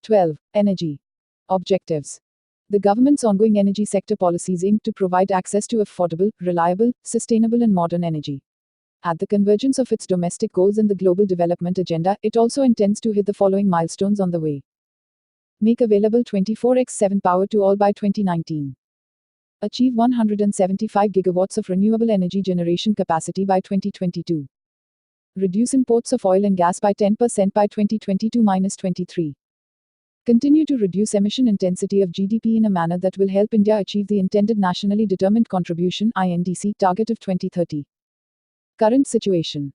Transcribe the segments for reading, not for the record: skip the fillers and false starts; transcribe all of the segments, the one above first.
12. Energy objectives. The government's ongoing energy sector policies aim to provide access to affordable, reliable, sustainable, and modern energy. At the convergence of its domestic goals and the global development agenda, it also intends to hit the following milestones on the way. Make available 24x7 power to all by 2019. Achieve 175 gigawatts of renewable energy generation capacity by 2022. Reduce imports of oil and gas by 10% by 2022-23. Continue to reduce emission intensity of GDP in a manner that will help India achieve the intended Nationally Determined Contribution (INDC) target of 2030. Current situation.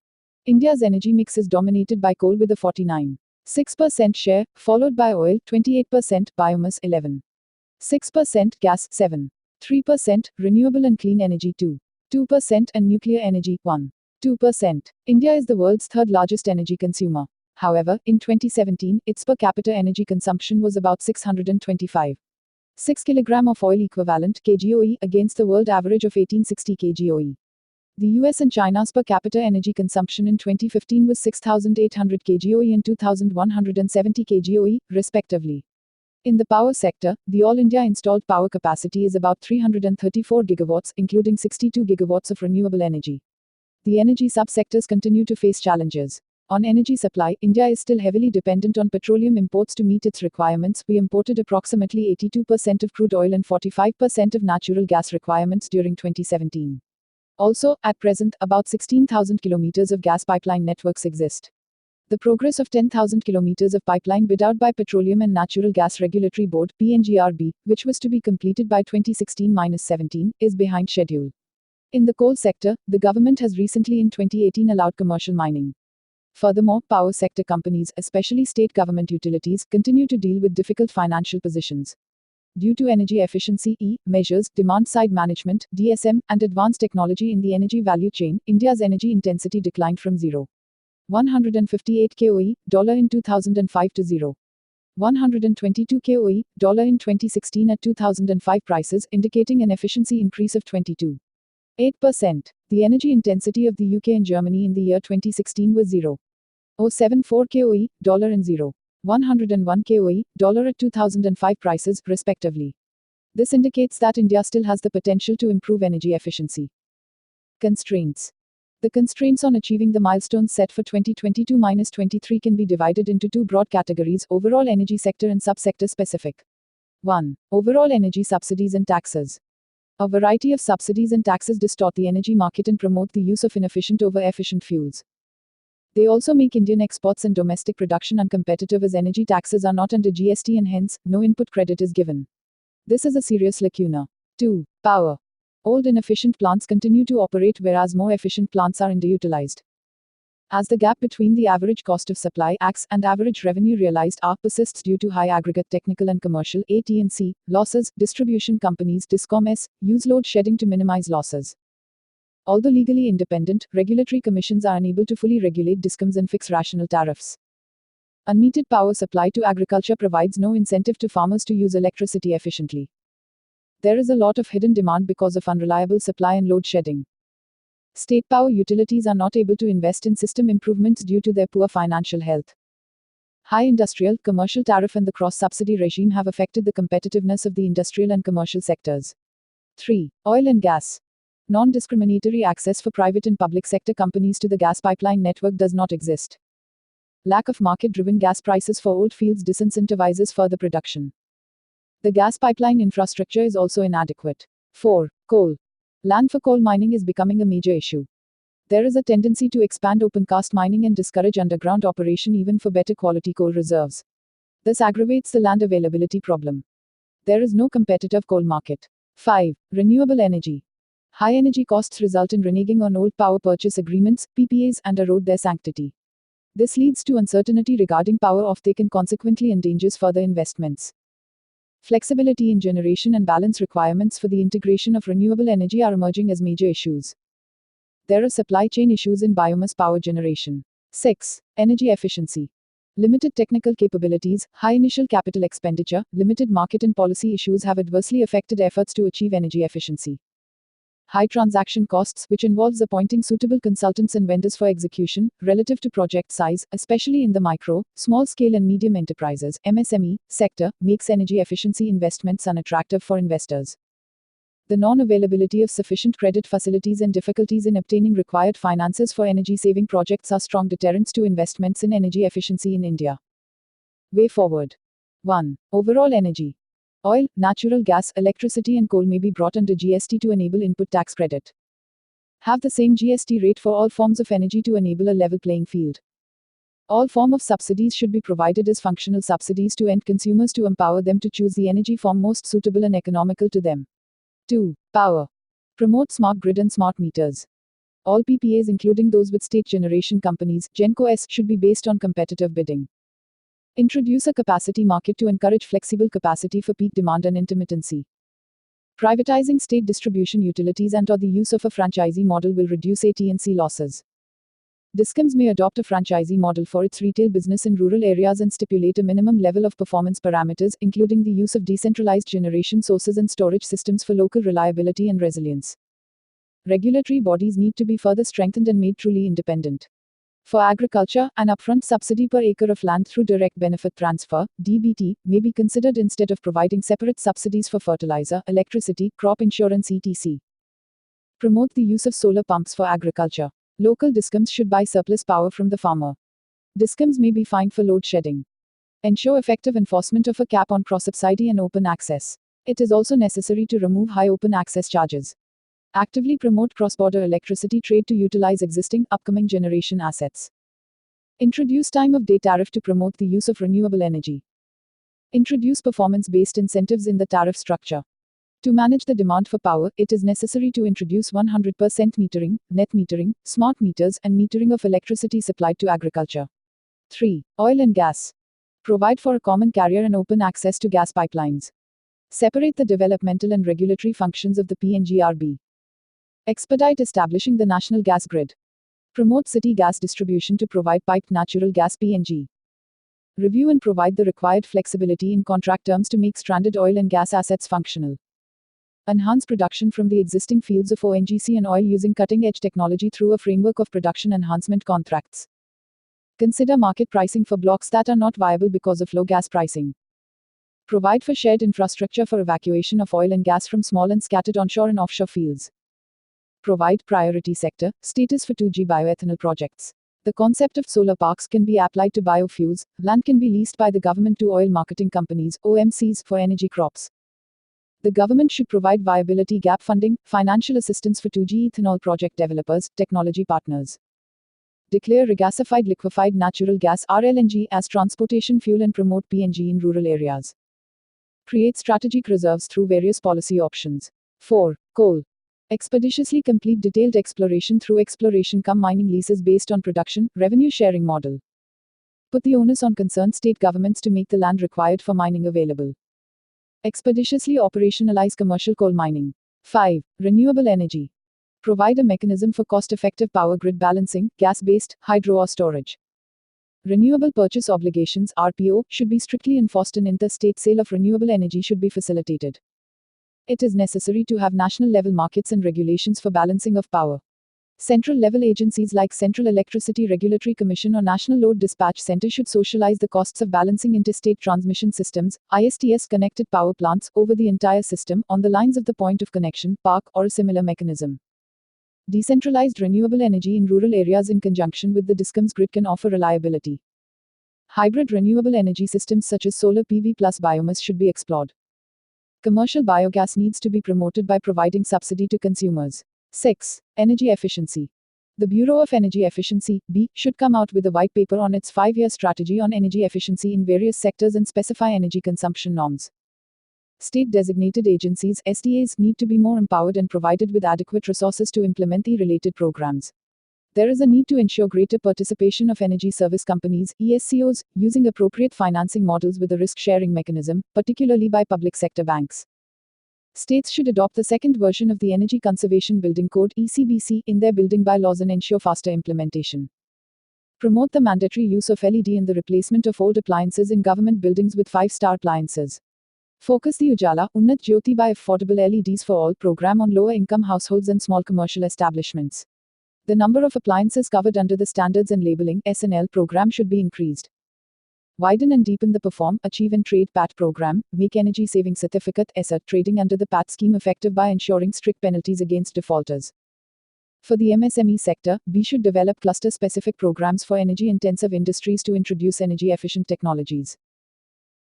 India's energy mix is dominated by coal with a 49.6% share, followed by oil 28%, biomass 11.6%, gas 7.3%, renewable and clean energy 2% and nuclear energy 1.2%. India is the world's third largest energy consumer. However, in 2017, its per capita energy consumption was about 625.6 kg of oil equivalent (kgoe) against the world average of 1860 kgoe. The US and China's per capita energy consumption in 2015 was 6,800 kgoe and 2,170 kgoe, respectively. In the power sector, the All India installed power capacity is about 334 gigawatts, including 62 gigawatts of renewable energy. The energy subsectors continue to face challenges. On energy supply, India is still heavily dependent on petroleum imports to meet its requirements. We imported approximately 82% of crude oil and 45% of natural gas requirements during 2017. Also, at present, about 16,000 kilometers of gas pipeline networks exist. The progress of 10,000 kilometers of pipeline bid out by Petroleum and Natural Gas Regulatory Board (PNGRB), which was to be completed by 2016-17, is behind schedule. In the coal sector, the government has recently in 2018 allowed commercial mining. Furthermore, power sector companies, especially state government utilities, continue to deal with difficult financial positions. Due to energy efficiency measures, demand-side management (DSM), and advanced technology in the energy value chain, India's energy intensity declined from 0.158 kOe in 2005 to 0.122 kOe in 2016 at 2005 prices, indicating an efficiency increase of 22.8%. The energy intensity of the UK and Germany in the year 2016 was 0.074 kOe and 0.101 kOe at 2005 prices, respectively. This indicates that India still has the potential to improve energy efficiency. Constraints. The constraints on achieving the milestones set for 2022-23 can be divided into two broad categories: overall energy sector and subsector specific. 1. Overall energy subsidies and taxes. A variety of subsidies and taxes distort the energy market and promote the use of inefficient over efficient fuels. They also make Indian exports and domestic production uncompetitive, as energy taxes are not under GST and hence, no input credit is given. This is a serious lacuna. 2. Power. Old inefficient plants continue to operate, whereas more efficient plants are underutilized. As the gap between the average cost of supply (ACS) and average revenue realized (AR) persists due to high aggregate technical and commercial (AT&C) losses, distribution companies (DISCOMs) use load shedding to minimize losses. Although legally independent, regulatory commissions are unable to fully regulate DISCOMs and fix rational tariffs. Unmetered power supply to agriculture provides no incentive to farmers to use electricity efficiently. There is a lot of hidden demand because of unreliable supply and load shedding. State power utilities are not able to invest in system improvements due to their poor financial health. High industrial, commercial tariff and the cross-subsidy regime have affected the competitiveness of the industrial and commercial sectors. 3. Oil and gas. Non-discriminatory access for private and public sector companies to the gas pipeline network does not exist. Lack of market-driven gas prices for old fields disincentivizes further production. The gas pipeline infrastructure is also inadequate. 4. Coal. Land for coal mining is becoming a major issue. There is a tendency to expand open-cast mining and discourage underground operation even for better quality coal reserves. This aggravates the land availability problem. There is no competitive coal market. 5. Renewable energy. High energy costs result in reneging on old power purchase agreements, PPAs, and erode their sanctity. This leads to uncertainty regarding power offtake and consequently endangers further investments. Flexibility in generation and balance requirements for the integration of renewable energy are emerging as major issues. There are supply chain issues in biomass power generation. 6. Energy efficiency. Limited technical capabilities, high initial capital expenditure, limited market and policy issues have adversely affected efforts to achieve energy efficiency. High transaction costs, which involves appointing suitable consultants and vendors for execution, relative to project size, especially in the micro, small scale and medium enterprises (MSME) sector, makes energy efficiency investments unattractive for investors. The non-availability of sufficient credit facilities and difficulties in obtaining required finances for energy-saving projects are strong deterrents to investments in energy efficiency in India. Way forward. 1. Overall energy. Oil, natural gas, electricity and coal may be brought under GST to enable input tax credit. Have the same GST rate for all forms of energy to enable a level playing field. All form of subsidies should be provided as functional subsidies to end consumers to empower them to choose the energy form most suitable and economical to them. 2. Power. Promote smart grid and smart meters. All PPAs, including those with state generation companies, GenCos, should be based on competitive bidding. Introduce a capacity market to encourage flexible capacity for peak demand and intermittency. Privatizing state distribution utilities and/or the use of a franchisee model will reduce AT&C losses. Discoms may adopt a franchisee model for its retail business in rural areas and stipulate a minimum level of performance parameters, including the use of decentralized generation sources and storage systems for local reliability and resilience. Regulatory bodies need to be further strengthened and made truly independent. For agriculture, an upfront subsidy per acre of land through direct benefit transfer (DBT) may be considered instead of providing separate subsidies for fertilizer, electricity, crop insurance etc. Promote the use of solar pumps for agriculture. Local discoms should buy surplus power from the farmer. Discoms may be fined for load shedding. Ensure effective enforcement of a cap on cross-subsidy and open access. It is also necessary to remove high open access charges. Actively promote cross-border electricity trade to utilize existing, upcoming generation assets. Introduce time-of-day tariff to promote the use of renewable energy. Introduce performance-based incentives in the tariff structure. To manage the demand for power, it is necessary to introduce 100% metering, net metering, smart meters, and metering of electricity supplied to agriculture. 3. Oil and gas. Provide for a common carrier and open access to gas pipelines. Separate the developmental and regulatory functions of the PNGRB. Expedite establishing the national gas grid. Promote city gas distribution to provide piped natural gas (PNG). Review and provide the required flexibility in contract terms to make stranded oil and gas assets functional. Enhance production from the existing fields of ONGC and oil using cutting-edge technology through a framework of production enhancement contracts. Consider market pricing for blocks that are not viable because of low gas pricing. Provide for shared infrastructure for evacuation of oil and gas from small and scattered onshore and offshore fields. Provide priority sector status for 2G bioethanol projects. The concept of solar parks can be applied to biofuels. Land can be leased by the government to oil marketing companies (OMCs) for energy crops. The government should provide viability gap funding, financial assistance for 2G ethanol project developers, technology partners. Declare regasified liquefied natural gas (RLNG) as transportation fuel and promote PNG in rural areas. Create strategic reserves through various policy options. 4. Coal. Expeditiously complete detailed exploration through exploration-cum-mining leases based on production, revenue sharing model. Put the onus on concerned state governments to make the land required for mining available. Expeditiously operationalize commercial coal mining. 5. Renewable energy. Provide a mechanism for cost-effective power grid balancing, gas-based, hydro or storage. Renewable purchase obligations (RPO) should be strictly enforced and interstate sale of renewable energy should be facilitated. It is necessary to have national-level markets and regulations for balancing of power. Central-level agencies like Central Electricity Regulatory Commission or National Load Dispatch Center should socialize the costs of balancing interstate transmission systems, ISTS-connected power plants, over the entire system, on the lines of the point of connection, park, or a similar mechanism. Decentralized renewable energy in rural areas in conjunction with the DISCOM's grid can offer reliability. Hybrid renewable energy systems such as solar PV plus biomass should be explored. Commercial biogas needs to be promoted by providing subsidy to consumers. 6. Energy efficiency. The Bureau of Energy Efficiency, B, should come out with a white paper on its 5-year strategy on energy efficiency in various sectors and specify energy consumption norms. State designated agencies, SDAs, need to be more empowered and provided with adequate resources to implement the related programs. There is a need to ensure greater participation of energy service companies, ESCOs, using appropriate financing models with a risk-sharing mechanism, particularly by public sector banks. States should adopt the second version of the Energy Conservation Building Code (ECBC) in their building bylaws and ensure faster implementation. Promote the mandatory use of LED in the replacement of old appliances in government buildings with 5-star appliances. Focus the Ujala, Unnat Jyoti by affordable LEDs for all program on lower income households and small commercial establishments. The number of appliances covered under the Standards and Labeling (S&L) program should be increased. Widen and deepen the Perform, Achieve and Trade PAT program, make energy saving certificate (ESCert) trading under the PAT scheme effective by ensuring strict penalties against defaulters. For the MSME sector, B should develop cluster-specific programs for energy-intensive industries to introduce energy-efficient technologies.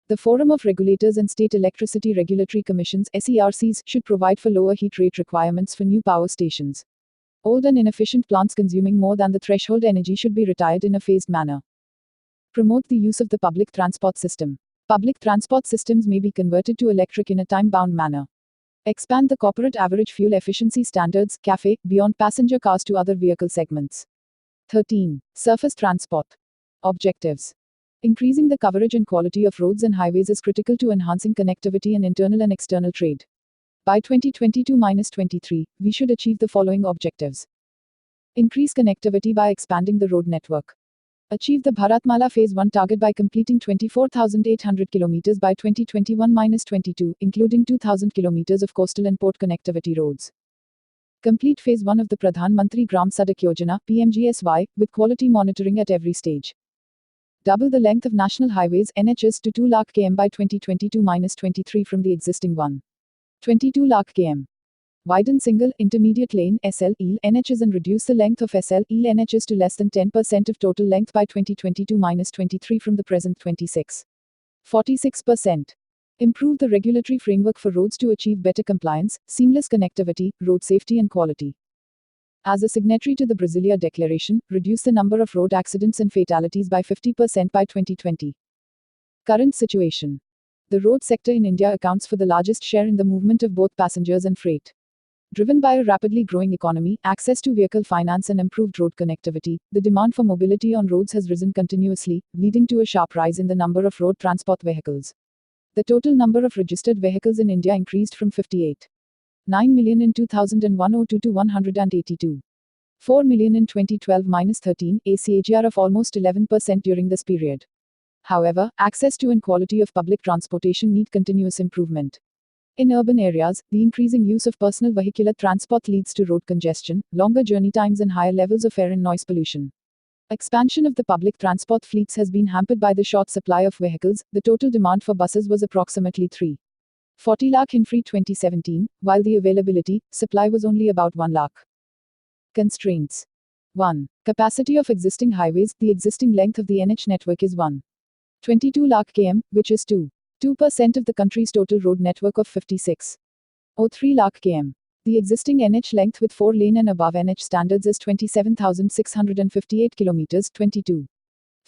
The Forum of Regulators and State Electricity Regulatory Commissions (SERCs) should provide for lower heat rate requirements for new power stations. Old and inefficient plants consuming more than the threshold energy should be retired in a phased manner. Promote the use of the public transport system. Public transport systems may be converted to electric in a time-bound manner. Expand the corporate average fuel efficiency standards (CAFE) beyond passenger cars to other vehicle segments. 13. Surface transport. Objectives. Increasing the coverage and quality of roads and highways is critical to enhancing connectivity and internal and external trade. By 2022-23, we should achieve the following objectives. Increase connectivity by expanding the road network. Achieve the Bharatmala Phase 1 target by completing 24,800 km by 2021-22, including 2,000 km of coastal and port connectivity roads. Complete Phase 1 of the Pradhan Mantri Gram Sadak Yojana (PMGSY) with quality monitoring at every stage. Double the length of national highways (NHs) to 2 lakh km by 2022-23 from the existing 1.22 lakh km. Widen single, intermediate lane (SL) NHs and reduce the length of SL NHs to less than 10% of total length by 2022-23 from the present 46%. Improve the regulatory framework for roads to achieve better compliance, seamless connectivity, road safety and quality. As a signatory to the Brasilia Declaration, reduce the number of road accidents and fatalities by 50% by 2020. Current situation. The road sector in India accounts for the largest share in the movement of both passengers and freight. Driven by a rapidly growing economy, access to vehicle finance and improved road connectivity, the demand for mobility on roads has risen continuously, leading to a sharp rise in the number of road transport vehicles. The total number of registered vehicles in India increased from 58.9 million in 2001 to 182.4 million in 2012-13, a CAGR of almost 11% during this period. However, access to and quality of public transportation need continuous improvement. In urban areas, the increasing use of personal vehicular transport leads to road congestion, longer journey times and higher levels of air and noise pollution. Expansion of the public transport fleets has been hampered by the short supply of vehicles. The total demand for buses was approximately 340 lakh in FY 2017, while the availability, supply was only about 1 lakh. Constraints. 1. Capacity of existing highways. The existing length of the NH network is 1.22 lakh km, which is 2% of the country's total road network of 56.03 lakh km. The existing NH length with 4-lane and above NH standards is 27,658 km,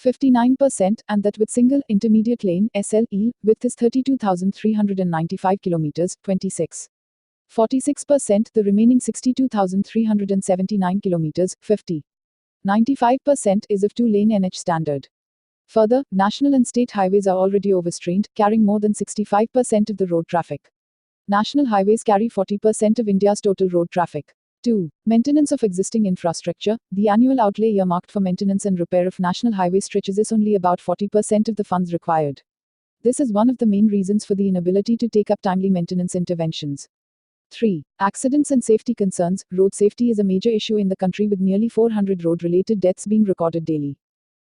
22.59%, and that with single, intermediate lane (SL) width is 32,395 km, 26.46%. The remaining 62,379 km, 50.95%, is of 2-lane NH standard. Further, national and state highways are already overstrained, carrying more than 65% of the road traffic. National highways carry 40% of India's total road traffic. 2. Maintenance of existing infrastructure. The annual outlay earmarked for maintenance and repair of national highway stretches is only about 40% of the funds required. This is one of the main reasons for the inability to take up timely maintenance interventions. 3. Accidents and safety concerns. Road safety is a major issue in the country with nearly 400 road-related deaths being recorded daily.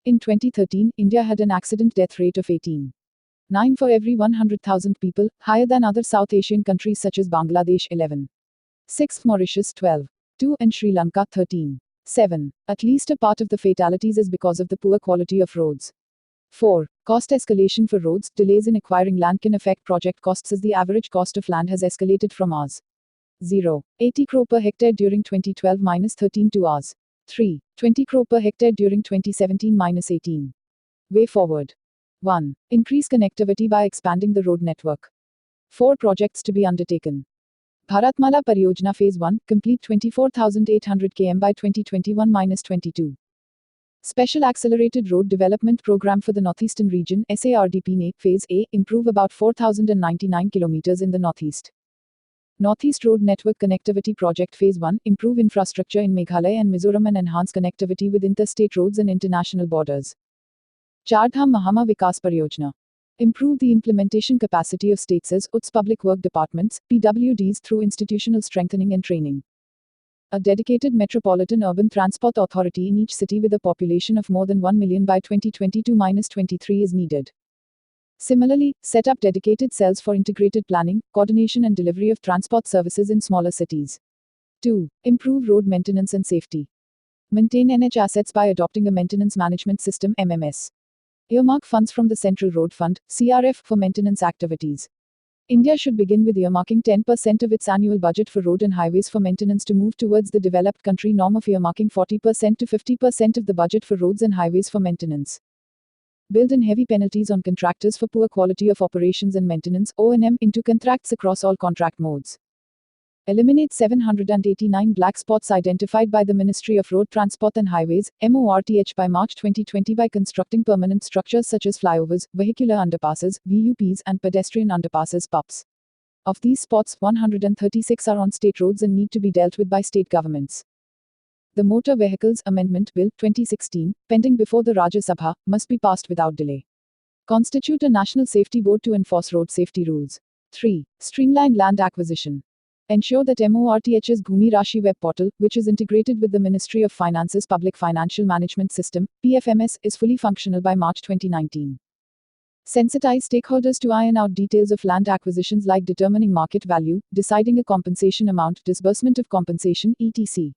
In 2013, India had an accident death rate of 18.9 for every 100,000 people, higher than other South Asian countries such as Bangladesh 11.6, Mauritius 12.2, and Sri Lanka 13.7. At least a part of the fatalities is because of the poor quality of roads. 4. Cost escalation for roads. Delays in acquiring land can affect project costs as the average cost of land has escalated from Rs. 0.80 crore per hectare during 2012-13 to Rs. 3.20 crore per hectare during 2017-18. Way forward. 1. Increase connectivity by expanding the road network. 4 projects to be undertaken. Bharatmala Pariyojana Phase 1, complete 24,800 km by 2021-22. Special Accelerated Road Development Program for the Northeastern Region SARDP Phase A, improve about 4,099 km in the Northeast. Northeast Road Network Connectivity Project Phase 1, improve infrastructure in Meghalaya and Mizoram and enhance connectivity with interstate roads and international borders. Chardham Mahama Vikas Pariyojana. Improve the implementation capacity of states as UT's public work departments, PWDs, through institutional strengthening and training. A dedicated metropolitan urban transport authority in each city with a population of more than 1 million by 2022-23 is needed. Similarly, set up dedicated cells for integrated planning, coordination and delivery of transport services in smaller cities. 2. Improve road maintenance and safety. Maintain NH assets by adopting a maintenance management system (MMS). Earmark funds from the Central Road Fund (CRF) for maintenance activities. India should begin with earmarking 10% of its annual budget for road and highways for maintenance to move towards the developed country norm of earmarking 40% to 50% of the budget for roads and highways for maintenance. Build in heavy penalties on contractors for poor quality of operations and maintenance (O&M) into contracts across all contract modes. Eliminate 789 black spots identified by the Ministry of Road Transport and Highways (MORTH) by March 2020 by constructing permanent structures such as flyovers, vehicular underpasses (VUPs) and pedestrian underpasses (PUPs). Of these spots, 136 are on state roads and need to be dealt with by state governments. The Motor Vehicles Amendment Bill 2016, pending before the Rajya Sabha, must be passed without delay. Constitute a national safety board to enforce road safety rules. 3. Streamline land acquisition. Ensure that MORTH's Bhumi Rashi web portal, which is integrated with the Ministry of Finance's Public Financial Management System, PFMS, is fully functional by March 2019. Sensitize stakeholders to iron out details of land acquisitions like determining market value, deciding a compensation amount, disbursement of compensation, etc.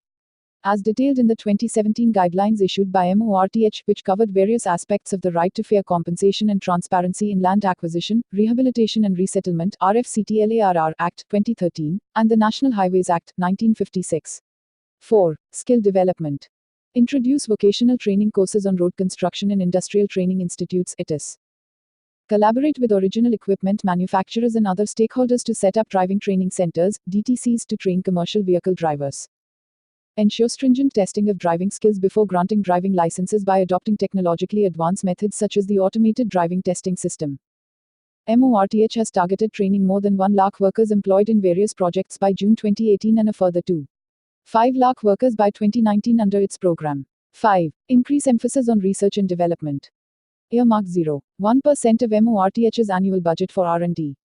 As detailed in the 2017 guidelines issued by MORTH, which covered various aspects of the right to fair compensation and transparency in land acquisition, rehabilitation and resettlement (RFCTLARR) Act 2013, and the National Highways Act 1956. 4. Skill development. Introduce vocational training courses on road construction in industrial training institutes (ITIS). Collaborate with original equipment manufacturers and other stakeholders to set up driving training centers (DTCs) to train commercial vehicle drivers. Ensure stringent testing of driving skills before granting driving licenses by adopting technologically advanced methods such as the automated driving testing system. MORTH has targeted training more than 1 lakh workers employed in various projects by June 2018 and a further 2.5 lakh workers by 2019 under its program. 5. Increase emphasis on research and development. Earmark 0.1% of MORTH's annual budget for R&D.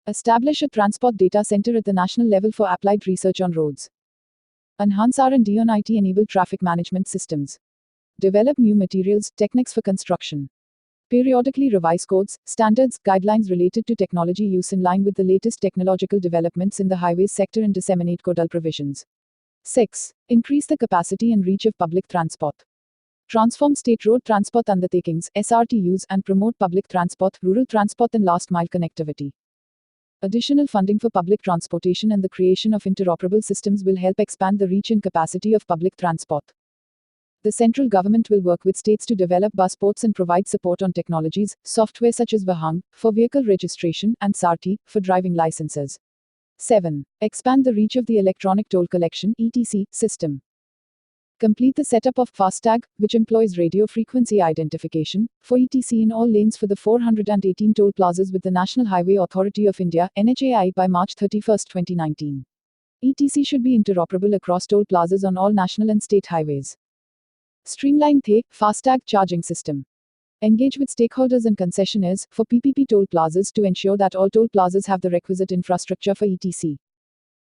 Establish a transport data center at the national level for applied research on roads. Enhance R&D on IT-enabled traffic management systems. Develop new materials, techniques for construction. Periodically revise codes, standards, guidelines related to technology use in line with the latest technological developments in the highways sector and disseminate codal provisions. 6. Increase the capacity and reach of public transport. Transform state road transport undertakings, SRTUs, and promote public transport, rural transport and last-mile connectivity. Additional funding for public transportation and the creation of interoperable systems will help expand the reach and capacity of public transport. The central government will work with states to develop bus ports and provide support on technologies, software such as Vahang, for vehicle registration, and Sarthi, for driving licenses. 7. Expand the reach of the electronic toll collection (ETC) system. Complete the setup of FASTag, which employs radio frequency identification, for ETC in all lanes for the 418 toll plazas with the National Highway Authority of India (NHAI) by March 31, 2019. ETC should be interoperable across toll plazas on all national and state highways. Streamline the FASTag charging system. Engage with stakeholders and concessionaires for PPP toll plazas to ensure that all toll plazas have the requisite infrastructure for ETC.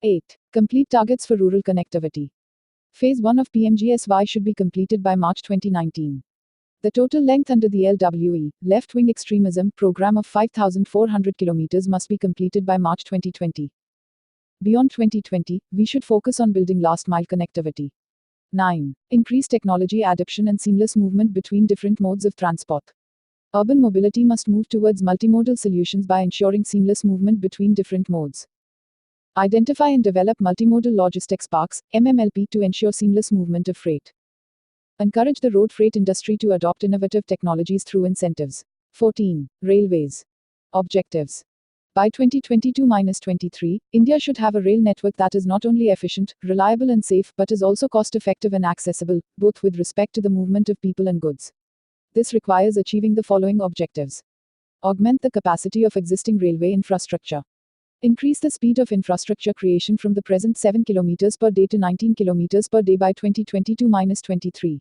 8. Complete targets for rural connectivity. Phase 1 of PMGSY should be completed by March 2019. The total length under the LWE, left-wing extremism, program of 5,400 kilometers must be completed by March 2020. Beyond 2020, we should focus on building last-mile connectivity. 9. Increase technology adoption and seamless movement between different modes of transport. Urban mobility must move towards multimodal solutions by ensuring seamless movement between different modes. Identify and develop multimodal logistics parks, MMLP, to ensure seamless movement of freight. Encourage the road freight industry to adopt innovative technologies through incentives. 14. Railways. Objectives. By 2022-23, India should have a rail network that is not only efficient, reliable and safe, but is also cost-effective and accessible, both with respect to the movement of people and goods. This requires achieving the following objectives. Augment the capacity of existing railway infrastructure. Increase the speed of infrastructure creation from the present 7 km per day to 19 km per day by 2022-23.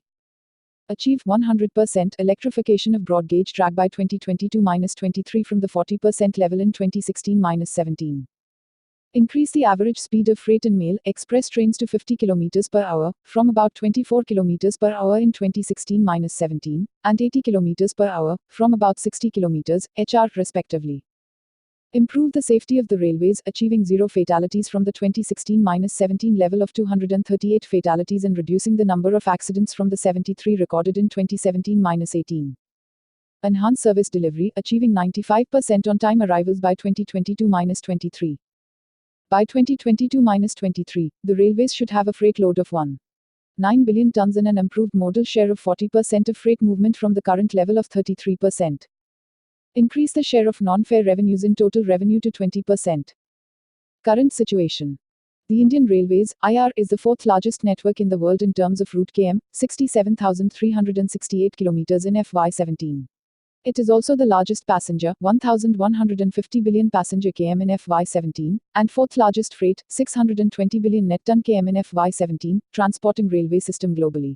Achieve 100% electrification of broad gauge track by 2022-23 from the 40% level in 2016-17. Increase the average speed of freight and mail express trains to 50 km per hour, from about 24 km per hour in 2016-17, and 80 km per hour, from about 60 km/h, respectively. Improve the safety of the railways, achieving zero fatalities from the 2016-17 level of 238 fatalities and reducing the number of accidents from the 73 recorded in 2017-18. Enhance service delivery, achieving 95% on-time arrivals by 2022-23. By 2022-23, the railways should have a freight load of 1.9 billion tons and an improved modal share of 40% of freight movement from the current level of 33%. Increase the share of non-fare revenues in total revenue to 20%. Current situation. The Indian Railways, IR, is the fourth largest network in the world in terms of route km, 67,368 km in FY17. It is also the largest passenger, 1,150 billion passenger km in FY17, and fourth largest freight, 620 billion net ton km in FY17, transporting railway system globally.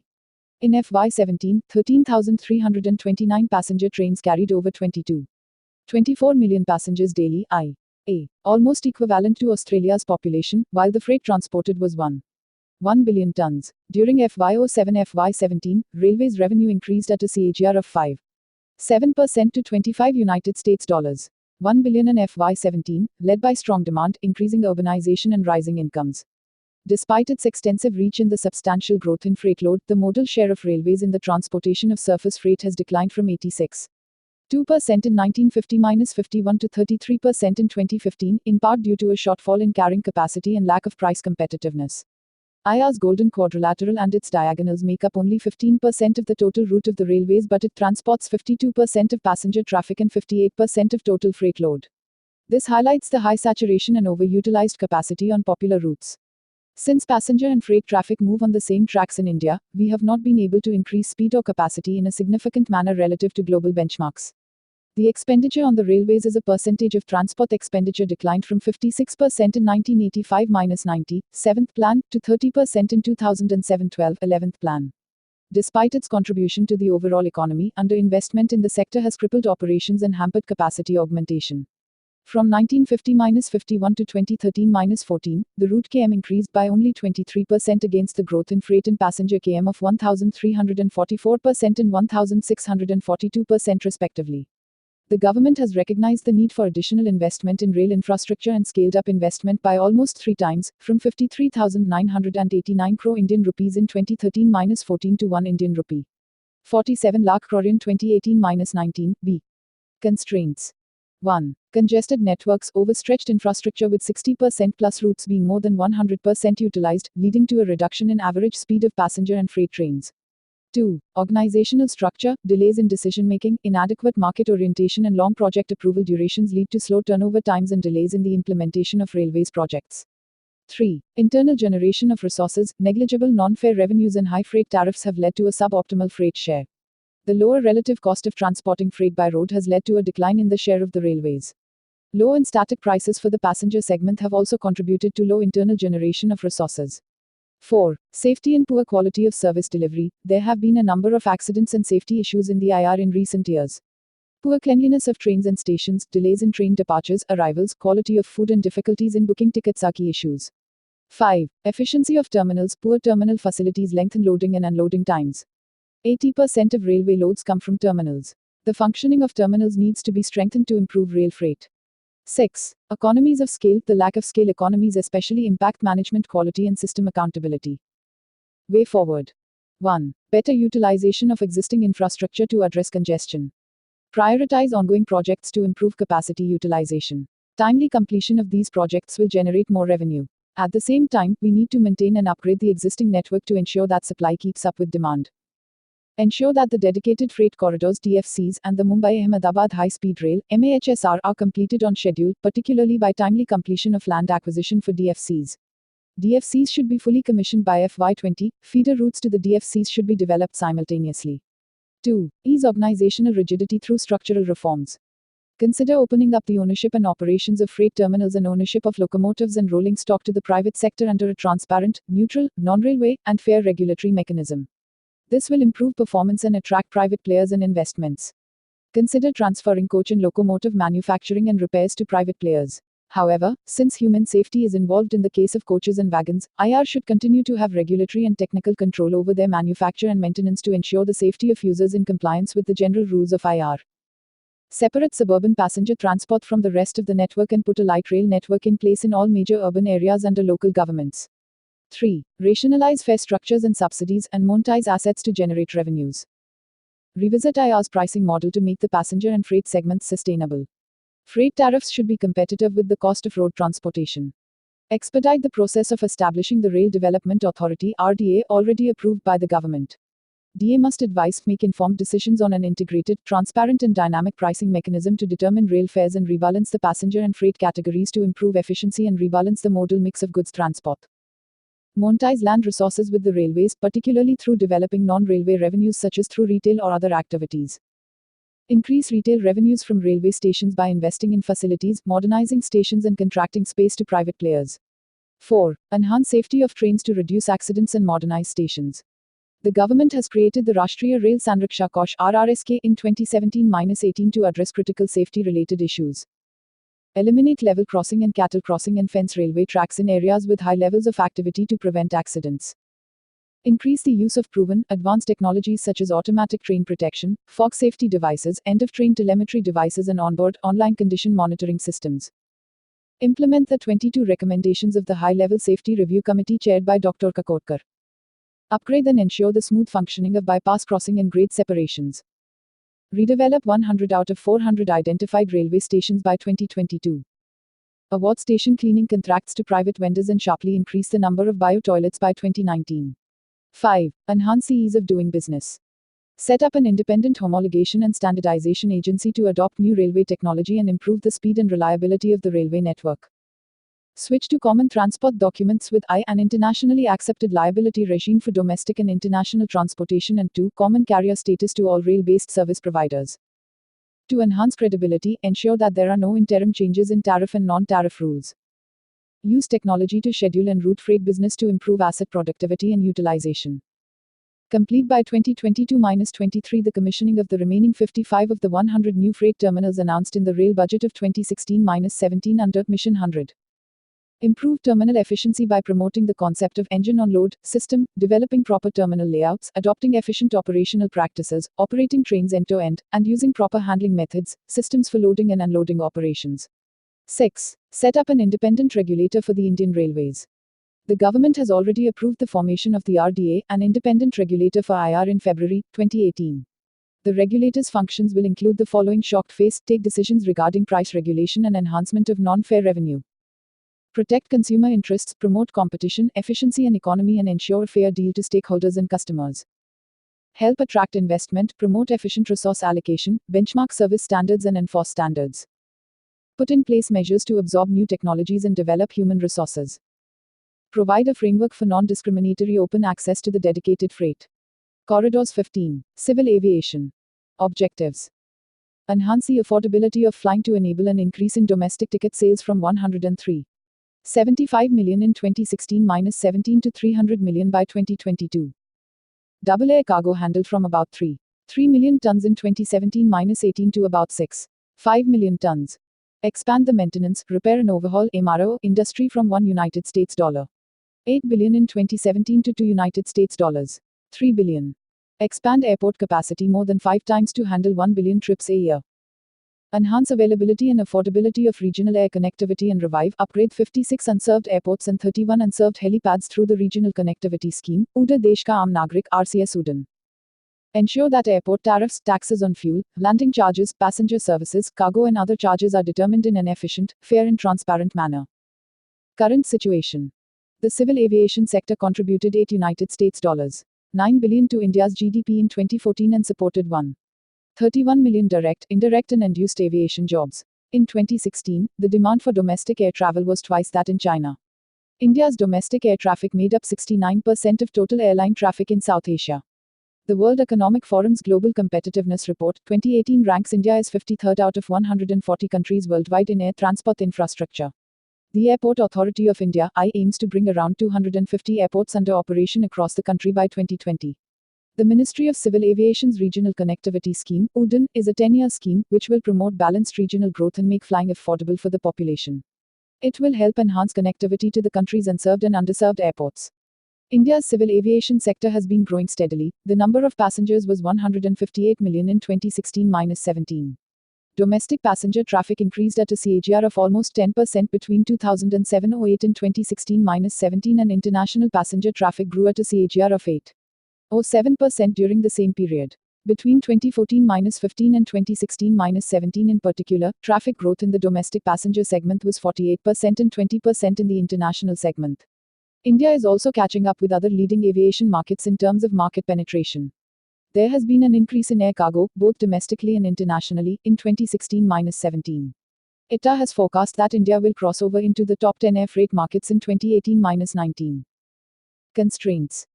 In FY17, 13,329 passenger trains carried over 22.24 million passengers daily, i.e., almost equivalent to Australia's population, while the freight transported was 1 billion tons. During FY07-FY17, railways revenue increased at a CAGR of 5.7% to 25 United States dollars 1 billion in FY17, led by strong demand, increasing urbanization and rising incomes. Despite its extensive reach and the substantial growth in freight load, the modal share of railways in the transportation of surface freight has declined from 86.2% in 1950-51 to 33% in 2015, in part due to a shortfall in carrying capacity and lack of price competitiveness. IR's Golden Quadrilateral and its diagonals make up only 15% of the total route of the railways, but it transports 52% of passenger traffic and 58% of total freight load. This highlights the high saturation and overutilized capacity on popular routes. Since passenger and freight traffic move on the same tracks in India, we have not been able to increase speed or capacity in a significant manner relative to global benchmarks. The expenditure on the railways as a percentage of transport expenditure declined from 56% in 1985-90, 7th plan, to 30% in 2007-12, 11th plan. Despite its contribution to the overall economy, underinvestment in the sector has crippled operations and hampered capacity augmentation. From 1950-51 to 2013-14, the route km increased by only 23% against the growth in freight and passenger km of 1,344% and 1,642% respectively. The government has recognized the need for additional investment in rail infrastructure and scaled up investment by almost 3 times, from 53,989 crore Indian rupees in 2013-14 to 1 Indian rupee 47 lakh crore in 2018-19. B. Constraints. 1. Congested networks, overstretched infrastructure with 60% plus routes being more than 100% utilized, leading to a reduction in average speed of passenger and freight trains. 2. Organizational structure, delays in decision-making, inadequate market orientation and long project approval durations lead to slow turnover times and delays in the implementation of railways projects. 3. Internal generation of resources, negligible non-fare revenues and high freight tariffs have led to a suboptimal freight share. The lower relative cost of transporting freight by road has led to a decline in the share of the railways. Low and static prices for the passenger segment have also contributed to low internal generation of resources. 4. Safety and poor quality of service delivery. There have been a number of accidents and safety issues in the IR in recent years. Poor cleanliness of trains and stations, delays in train departures, arrivals, quality of food and difficulties in booking tickets are key issues. 5. Efficiency of terminals, poor terminal facilities, lengthen loading and unloading times. 80% of railway loads come from terminals. The functioning of terminals needs to be strengthened to improve rail freight. 6. Economies of scale. The lack of scale economies especially impact management quality and system accountability. Way forward. 1. Better utilization of existing infrastructure to address congestion. Prioritize ongoing projects to improve capacity utilization. Timely completion of these projects will generate more revenue. At the same time, we need to maintain and upgrade the existing network to ensure that supply keeps up with demand. Ensure that the dedicated freight corridors DFCs and the Mumbai-Ahmedabad High-Speed Rail MAHSR are completed on schedule, particularly by timely completion of land acquisition for DFCs. DFCs should be fully commissioned by FY20. Feeder routes to the DFCs should be developed simultaneously. 2. Ease organizational rigidity through structural reforms. Consider opening up the ownership and operations of freight terminals and ownership of locomotives and rolling stock to the private sector under a transparent, neutral, non-railway, and fair regulatory mechanism. This will improve performance and attract private players and investments. Consider transferring coach and locomotive manufacturing and repairs to private players. However, since human safety is involved in the case of coaches and wagons, IR should continue to have regulatory and technical control over their manufacture and maintenance to ensure the safety of users in compliance with the general rules of IR. Separate suburban passenger transport from the rest of the network and put a light rail network in place in all major urban areas under local governments. 3. Rationalize fare structures and subsidies and monetize assets to generate revenues. Revisit IR's pricing model to make the passenger and freight segments sustainable. Freight tariffs should be competitive with the cost of road transportation. Expedite the process of establishing the Rail Development Authority (RDA) already approved by the government. DA must advise, make informed decisions on an integrated, transparent and dynamic pricing mechanism to determine rail fares and rebalance the passenger and freight categories to improve efficiency and rebalance the modal mix of goods transport. Monetize land resources with the railways, particularly through developing non-railway revenues such as through retail or other activities. Increase retail revenues from railway stations by investing in facilities, modernizing stations and contracting space to private players. 4. Enhance safety of trains to reduce accidents and modernize stations. The government has created the Rashtriya Rail Sanraksha Kosh (RRSK) in 2017-18 to address critical safety-related issues. Eliminate level crossing and cattle crossing and fence railway tracks in areas with high levels of activity to prevent accidents. Increase the use of proven, advanced technologies such as automatic train protection, fog safety devices, end-of-train telemetry devices and onboard, online condition monitoring systems. Implement the 22 recommendations of the High-Level Safety Review Committee chaired by Dr. Kakotkar. Upgrade and ensure the smooth functioning of bypass crossing and grade separations. Redevelop 100 out of 400 identified railway stations by 2022. Award station cleaning contracts to private vendors and sharply increase the number of bio-toilets by 2019. 5. Enhance the ease of doing business. Set up an independent homologation and standardization agency to adopt new railway technology and improve the speed and reliability of the railway network. Switch to common transport documents with an internationally accepted liability regime for domestic and international transportation, and 2. Common carrier status to all rail-based service providers. To enhance credibility, ensure that there are no interim changes in tariff and non-tariff rules. Use technology to schedule and route freight business to improve asset productivity and utilization. Complete by 2022-23 the commissioning of the remaining 55 of the 100 new freight terminals announced in the rail budget of 2016-17 under Mission 100. Improve terminal efficiency by promoting the concept of engine on load system, developing proper terminal layouts, adopting efficient operational practices, operating trains end-to-end, and using proper handling methods, systems for loading and unloading operations. 6. Set up an independent regulator for the Indian Railways. The government has already approved the formation of the RDA, an independent regulator for IR, in February 2018. The regulator's functions will include the following: shocked face, take decisions regarding price regulation and enhancement of non-fare revenue. Protect consumer interests, promote competition, efficiency and economy and ensure a fair deal to stakeholders and customers. Help attract investment, promote efficient resource allocation, benchmark service standards and enforce standards. Put in place measures to absorb new technologies and develop human resources. Provide a framework for non-discriminatory open access to the dedicated freight corridors. 15. Civil aviation. Objectives. Enhance the affordability of flying to enable an increase in domestic ticket sales from 103.75 million in 2016-17 to 300 million by 2022. Double air cargo handled from about 3 million tons in 2017-18 to about 6.5 million tons. Expand the maintenance, repair and overhaul (MRO) industry from $1 $8 billion in 2017 to $2 $3 billion. Expand airport capacity more than 5 times to handle 1 billion trips a year. Enhance availability and affordability of regional air connectivity and revive, upgrade 56 unserved airports and 31 unserved helipads through the Regional Connectivity Scheme, Uda Desh Ka Aam Nagrik (RCS Udan). Ensure that airport tariffs, taxes on fuel, landing charges, passenger services, cargo and other charges are determined in an efficient, fair and transparent manner. Current situation. The civil aviation sector contributed $9 billion to India's GDP in 2014 and supported 131 million direct, indirect and induced aviation jobs. In 2016, the demand for domestic air travel was twice that in China. India's domestic air traffic made up 69% of total airline traffic in South Asia. The World Economic Forum's Global Competitiveness Report 2018 ranks India as 53rd out of 140 countries worldwide in air transport infrastructure. The Airport Authority of India aims to bring around 250 airports under operation across the country by 2020. The Ministry of Civil Aviation's Regional Connectivity Scheme, UDAN, is a 10-year scheme which will promote balanced regional growth and make flying affordable for the population. It will help enhance connectivity to the country's unserved and underserved airports. India's civil aviation sector has been growing steadily. The number of passengers was 158 million in 2016-17. Domestic passenger traffic increased at a CAGR of almost 10% between 2007-08 and 2016-17, and international passenger traffic grew at a CAGR of 8.07% during the same period. Between 2014-15 and 2016-17 in particular, traffic growth in the domestic passenger segment was 48% and 20% in the international segment. India is also catching up with other leading aviation markets in terms of market penetration. There has been an increase in air cargo, both domestically and internationally, in 2016-17. ITA has forecast that India will cross over into the top 10 air freight markets in 2018-19. Constraints.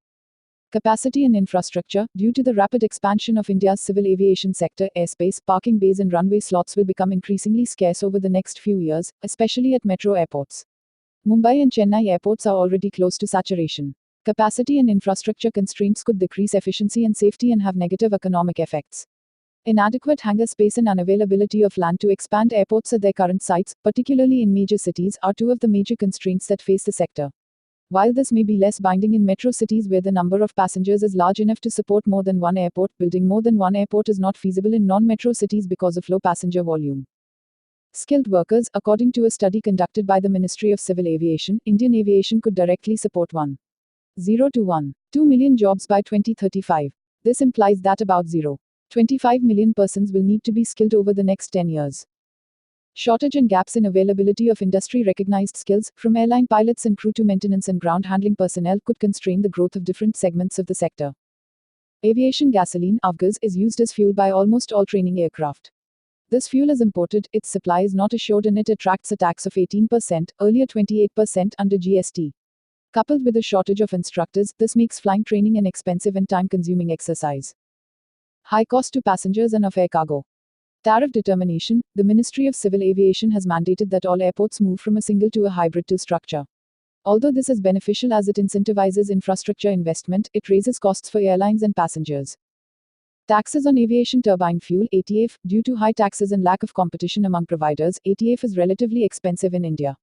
Capacity and infrastructure. Due to the rapid expansion of India's civil aviation sector, airspace, parking bays and runway slots will become increasingly scarce over the next few years, especially at metro airports. Mumbai and Chennai airports are already close to saturation. Capacity and infrastructure constraints could decrease efficiency and safety and have negative economic effects. Inadequate hangar space and unavailability of land to expand airports at their current sites, particularly in major cities, are two of the major constraints that face the sector. While this may be less binding in metro cities where the number of passengers is large enough to support more than one airport, building more than one airport is not feasible in non-metro cities because of low passenger volume. Skilled workers. According to a study conducted by the Ministry of Civil Aviation, Indian aviation could directly support 1.0 to 1.2 million jobs by 2035. This implies that about 0.25 million persons will need to be skilled over the next 10 years. Shortage and gaps in availability of industry-recognized skills, from airline pilots and crew to maintenance and ground handling personnel, could constrain the growth of different segments of the sector. Aviation gasoline, avgas, is used as fuel by almost all training aircraft. This fuel is imported, its supply is not assured, and it attracts a tax of 18%, earlier 28%, under GST. Coupled with a shortage of instructors, this makes flying training an expensive and time-consuming exercise. High cost to passengers and of air cargo. Tariff determination. The Ministry of Civil Aviation has mandated that all airports move from a single to a hybrid till structure. Although this is beneficial as it incentivizes infrastructure investment, it raises costs for airlines and passengers. Taxes on aviation turbine fuel (ATF). Due to high taxes and lack of competition among providers, ATF is relatively expensive in India.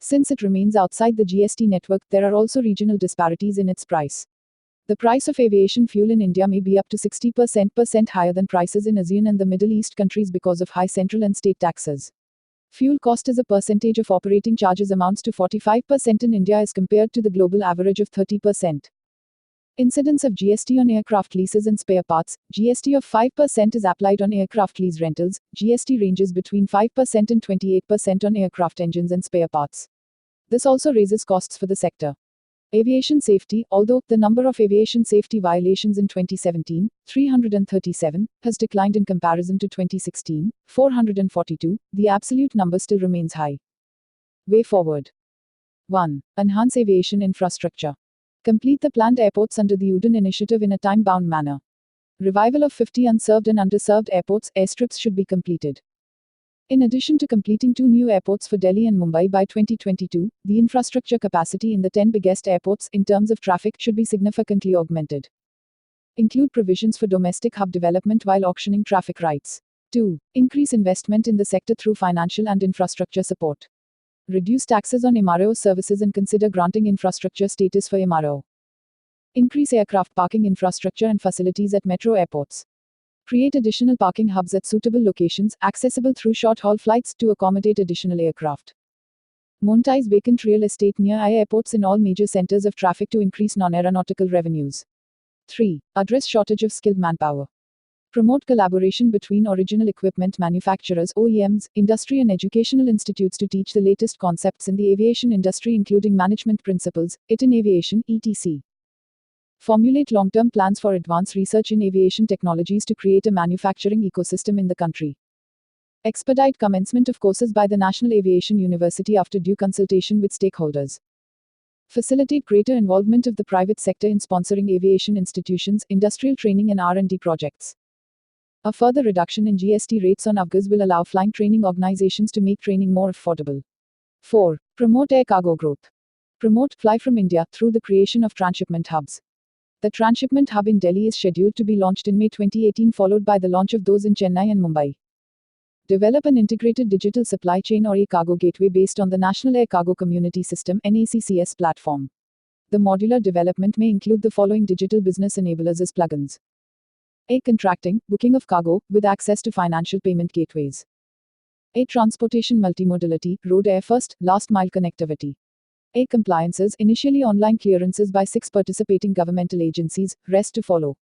Since it remains outside the GST network, there are also regional disparities in its price. The price of aviation fuel in India may be up to 60% higher than prices in ASEAN and the Middle East countries because of high central and state taxes. Fuel cost as a percentage of operating charges amounts to 45% in India as compared to the global average of 30%. Incidence of GST on aircraft leases and spare parts. GST of 5% is applied on aircraft lease rentals. GST ranges between 5% and 28% on aircraft engines and spare parts. This also raises costs for the sector. Aviation safety. Although the number of aviation safety violations in 2017, 337, has declined in comparison to 2016, 442, the absolute number still remains high. Way forward. 1. Enhance aviation infrastructure. Complete the planned airports under the UDAN initiative in a time-bound manner. Revival of 50 unserved and underserved airports. Airstrips should be completed. In addition to completing 2 new airports for Delhi and Mumbai by 2022, the infrastructure capacity in the 10 biggest airports, in terms of traffic, should be significantly augmented. Include provisions for domestic hub development while auctioning traffic rights. 2. Increase investment in the sector through financial and infrastructure support. Reduce taxes on MRO services and consider granting infrastructure status for MRO. Increase aircraft parking infrastructure and facilities at metro airports. Create additional parking hubs at suitable locations, accessible through short-haul flights, to accommodate additional aircraft. Monetize vacant real estate near airports in all major centers of traffic to increase non-aeronautical revenues. 3. Address shortage of skilled manpower. Promote collaboration between original equipment manufacturers (OEMs), industry and educational institutes to teach the latest concepts in the aviation industry, including management principles, IT in aviation, etc. Formulate long-term plans for advanced research in aviation technologies to create a manufacturing ecosystem in the country. Expedite commencement of courses by the National Aviation University after due consultation with stakeholders. Facilitate greater involvement of the private sector in sponsoring aviation institutions, industrial training and R&D projects. A further reduction in GST rates on avgas will allow flying training organizations to make training more affordable. 4. Promote air cargo growth. Promote Fly from India through the creation of transshipment hubs. The transshipment hub in Delhi is scheduled to be launched in May 2018, followed by the launch of those in Chennai and Mumbai. Develop an integrated digital supply chain or a cargo gateway based on the National Air Cargo Community System (NACCS) platform. The modular development may include the following digital business enablers as plugins. A. Contracting, booking of cargo, with access to financial payment gateways. A. Transportation multimodality, road air first, last mile connectivity. A. Compliances, initially online clearances by 6 participating governmental agencies, rest to follow.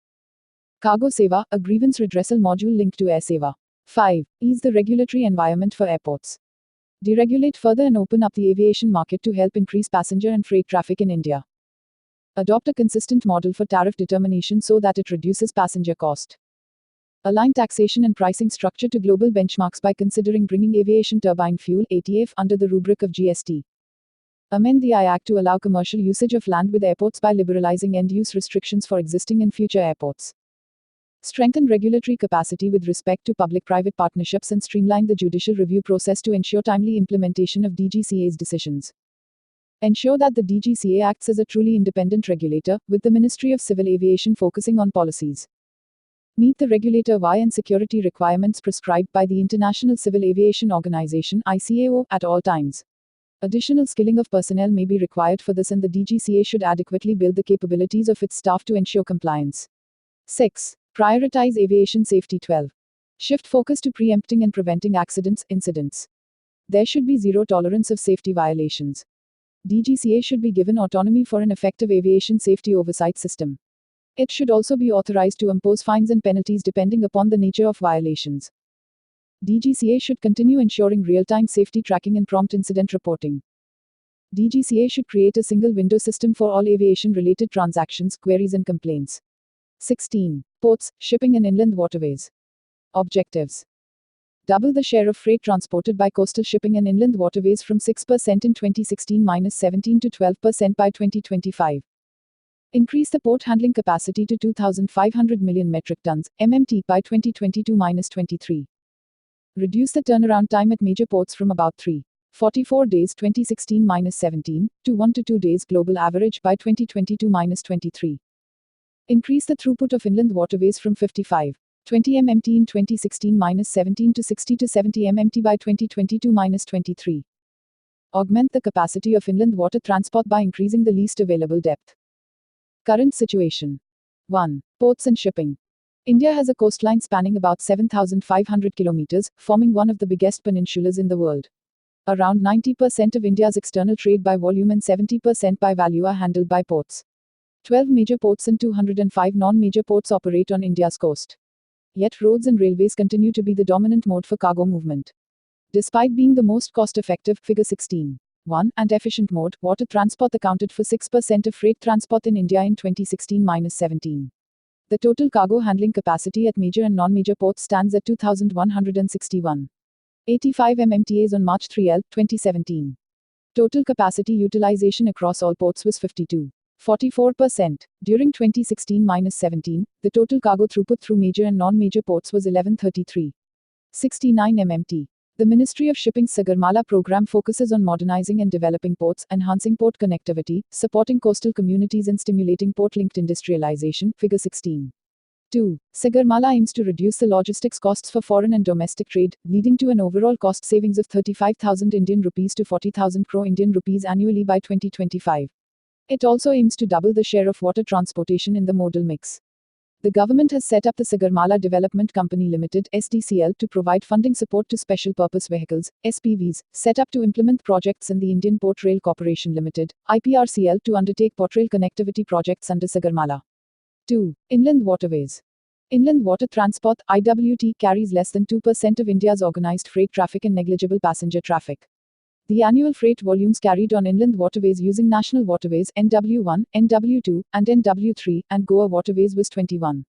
Cargo Seva, a grievance redressal module linked to Air Seva. 5. Ease the regulatory environment for airports. Deregulate further and open up the aviation market to help increase passenger and freight traffic in India. Adopt a consistent model for tariff determination so that it reduces passenger cost. Align taxation and pricing structure to global benchmarks by considering bringing aviation turbine fuel (ATF) under the rubric of GST. Amend the I Act to allow commercial usage of land with airports by liberalizing end-use restrictions for existing and future airports. Strengthen regulatory capacity with respect to public-private partnerships and streamline the judicial review process to ensure timely implementation of DGCA's decisions. Ensure that the DGCA acts as a truly independent regulator, with the Ministry of Civil Aviation focusing on policies. Meet the regulator Y and security requirements prescribed by the International Civil Aviation Organization (ICAO) at all times. Additional skilling of personnel may be required for this, and the DGCA should adequately build the capabilities of its staff to ensure compliance. 6. Prioritize aviation safety. 12. Shift focus to preempting and preventing incidents. There should be zero tolerance of safety violations. DGCA should be given autonomy for an effective aviation safety oversight system. It should also be authorized to impose fines and penalties depending upon the nature of violations. DGCA should continue ensuring real-time safety tracking and prompt incident reporting. DGCA should create a single window system for all aviation-related transactions, queries and complaints. 16. Ports, shipping and inland waterways. Objectives. Double the share of freight transported by coastal shipping and inland waterways from 6% in 2016-17 to 12% by 2025. Increase the port handling capacity to 2,500 million metric tons, MMT, by 2022-23. Reduce the turnaround time at major ports from about 3.44 days 2016-17 to 1 to 2 days global average by 2022-23. Increase the throughput of inland waterways from 55.20 MMT in 2016-17 to 60 to 70 MMT by 2022-23. Augment the capacity of inland water transport by increasing the least available depth. Current situation. 1. Ports and shipping. India has a coastline spanning about 7,500 kilometers, forming one of the biggest peninsulas in the world. Around 90% of India's external trade by volume and 70% by value are handled by ports. 12 major ports and 205 non-major ports operate on India's coast. Yet roads and railways continue to be the dominant mode for cargo movement. Despite being the most cost-effective, figure 16.1, and efficient mode, water transport accounted for 6% of freight transport in India in 2016-17. The total cargo handling capacity at major and non-major ports stands at 2,161.85 MMTAs on March 3, 2017. Total capacity utilization across all ports was 52.44%. During 2016-17, the total cargo throughput through major and non-major ports was 1133.69 MMT. The Ministry of Shipping's Sagarmala program focuses on modernizing and developing ports, enhancing port connectivity, supporting coastal communities and stimulating port-linked industrialization, figure 16. 2. Sagarmala aims to reduce the logistics costs for foreign and domestic trade, leading to an overall cost savings of 35,000 Indian rupees to 40,000 crore Indian rupees annually by 2025. It also aims to double the share of water transportation in the modal mix. The government has set up the Sagarmala Development Company Limited (SDCL) to provide funding support to special purpose vehicles (SPVs) set up to implement projects, and the Indian Port Rail Corporation Limited (IPRCL) to undertake port rail connectivity projects under Sagarmala. 2. Inland waterways. Inland water transport (IWT) carries less than 2% of India's organized freight traffic and negligible passenger traffic. The annual freight volumes carried on inland waterways using National Waterways (NW1, NW2, and NW3) and Goa Waterways was 21.91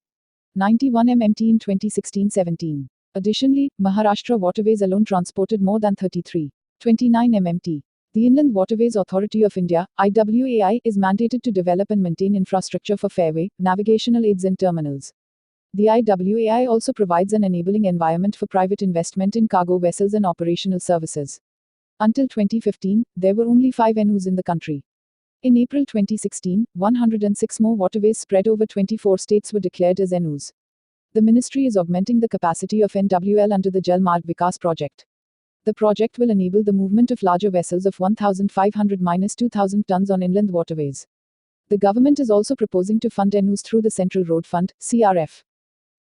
MMT in 2016-17. Additionally, Maharashtra Waterways alone transported more than 33.29 MMT. The Inland Waterways Authority of India (IWAI) is mandated to develop and maintain infrastructure for fairway, navigational aids and terminals. The IWAI also provides an enabling environment for private investment in cargo vessels and operational services. Until 2015, there were only 5 NUs in the country. In April 2016, 106 more waterways spread over 24 states were declared as NUs. The ministry is augmenting the capacity of NWL under the Jal Marg Vikas project. The project will enable the movement of larger vessels of 1,500-2,000 tons on inland waterways. The government is also proposing to fund NUs through the Central Road Fund, CRF.